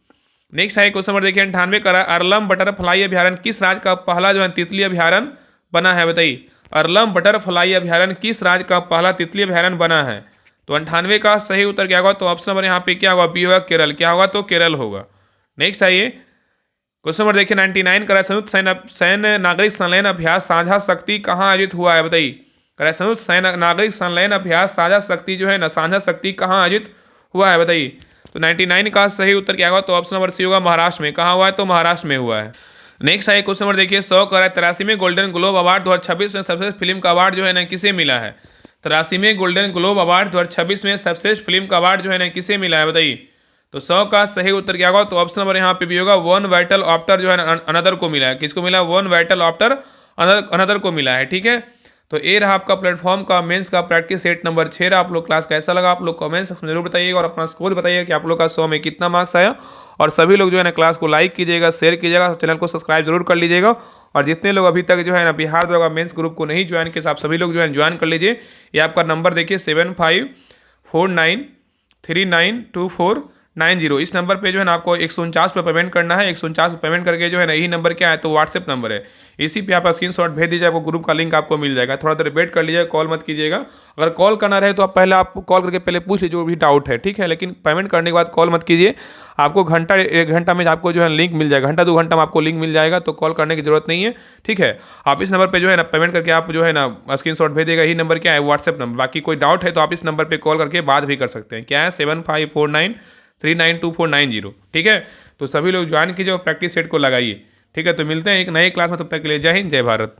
नेक्स्ट है क्वेश्चन नंबर देखिए 98 का। अरलम बटरफ्लाई अभ्यारण्य किस राज्य का पहला जो है तितली अभ्यारण्य बना है? बताइए, अरलम बटरफ्लाई अभ्यारण्य किस राज्य का पहला तितली अभ्यारण्य बना है? तो 98 का सही उत्तर क्या होगा? तो ऑप्शन नंबर यहाँ पे क्या होगा? बी होगा, केरल। क्या होगा? तो केरल होगा। नेक्स्ट आइए क्वेश्चन नंबर देखिए 99 का। संयुक्त सैन्य नागरिक संलयन अभ्यास साझा शक्ति कहाँ आयोजित हुआ है? बताइए, संयुक्त सैन्य नागरिक संलयन अभ्यास साझा शक्ति जो है ना, साझा शक्ति कहाँ आयोजित हुआ है? बताइए, तो 99 का सही उत्तर क्या होगा? तो ऑप्शन नंबर सी होगा, महाराष्ट्र में। कहाँ हुआ है? तो महाराष्ट्र में हुआ है। नेक्स्ट है क्वेश्चन नंबर देखिए 100 का। 83वें गोल्डन ग्लोब अवार्ड 2026 में सर्वश्रेष्ठ फिल्म का अवार्ड जो है ना किसे मिला है? 83वें गोल्डन ग्लोब अवार्ड 2026 में सर्वश्रेष्ठ फिल्म का अवार्ड जो है ना किसे मिला है? बताइए, तो 100 का सही उत्तर क्या होगा? तो ऑप्शन नंबर यहाँ पे भी होगा, वन वाइटल आफ्टर जो है ना अनदर को मिला है। किसको मिला? वन वाइटल आफ्टर अनदर को मिला है। ठीक है, तो ये रहा आपका प्लेटफॉर्म का मेंस का प्रैक्टिस सेट नंबर 6 रहा। आप लोग क्लास कैसा लगा आप लोग कमेंट सेक्शन में जरूर बताइएगा, और अपना स्कोर बताइएगा कि आप लोग का 100 में कितना मार्क्स आया। और सभी लोग जो है ना क्लास को लाइक कीजिएगा, शेयर कीजिएगा, चैनल को सब्सक्राइब जरूर कर लीजिएगा। और जितने लोग अभी तक जो है ना बिहार दरोगा मेंस ग्रुप को नहीं ज्वाइन किया, आप सभी लोग जो है ज्वाइन कर लीजिए। ये आपका नंबर देखिए 7549392490। इस नंबर पे जो है ना आपको 149 पे पेमेंट करना है। 149 पे पेमेंट करके जो है ना यही नंबर क्या है तो व्हाट्सएप नंबर है, इसी पे आप स्क्रीनशॉट भेज दीजिए, आपको ग्रुप का लिंक आपको मिल जाएगा। थोड़ा देर वेट कर लीजिएगा, कॉल मत कीजिएगा। अगर कॉल करना रहे तो आप पहले आप कॉल करके पहले पूछ लीजिए जो भी डाउट है, ठीक है। लेकिन पेमेंट करने के बाद कॉल मत कीजिए। आपको घंटा 1 घंटा में आपको जो है लिंक मिल जाएगा, घंटा 2 घंटा में आपको लिंक मिल जाएगा, तो कॉल करने की जरूरत नहीं है, ठीक है। आप इस नंबर पे जो है ना पेमेंट करके आप जो है ना स्क्रीनशॉट भेजिएगा। यही नंबर क्या है व्हाट्सएप नंबर। बाकी कोई डाउट है तो आप इस नंबर पे कॉल करके बात भी कर सकते हैं। क्या है 7549392490, ठीक है। तो सभी लोग ज्वाइन कीजिए और प्रैक्टिस सेट को लगाइए, ठीक है। तो मिलते हैं एक नए क्लास में, तब तक के लिए जय हिंद, जय भारत।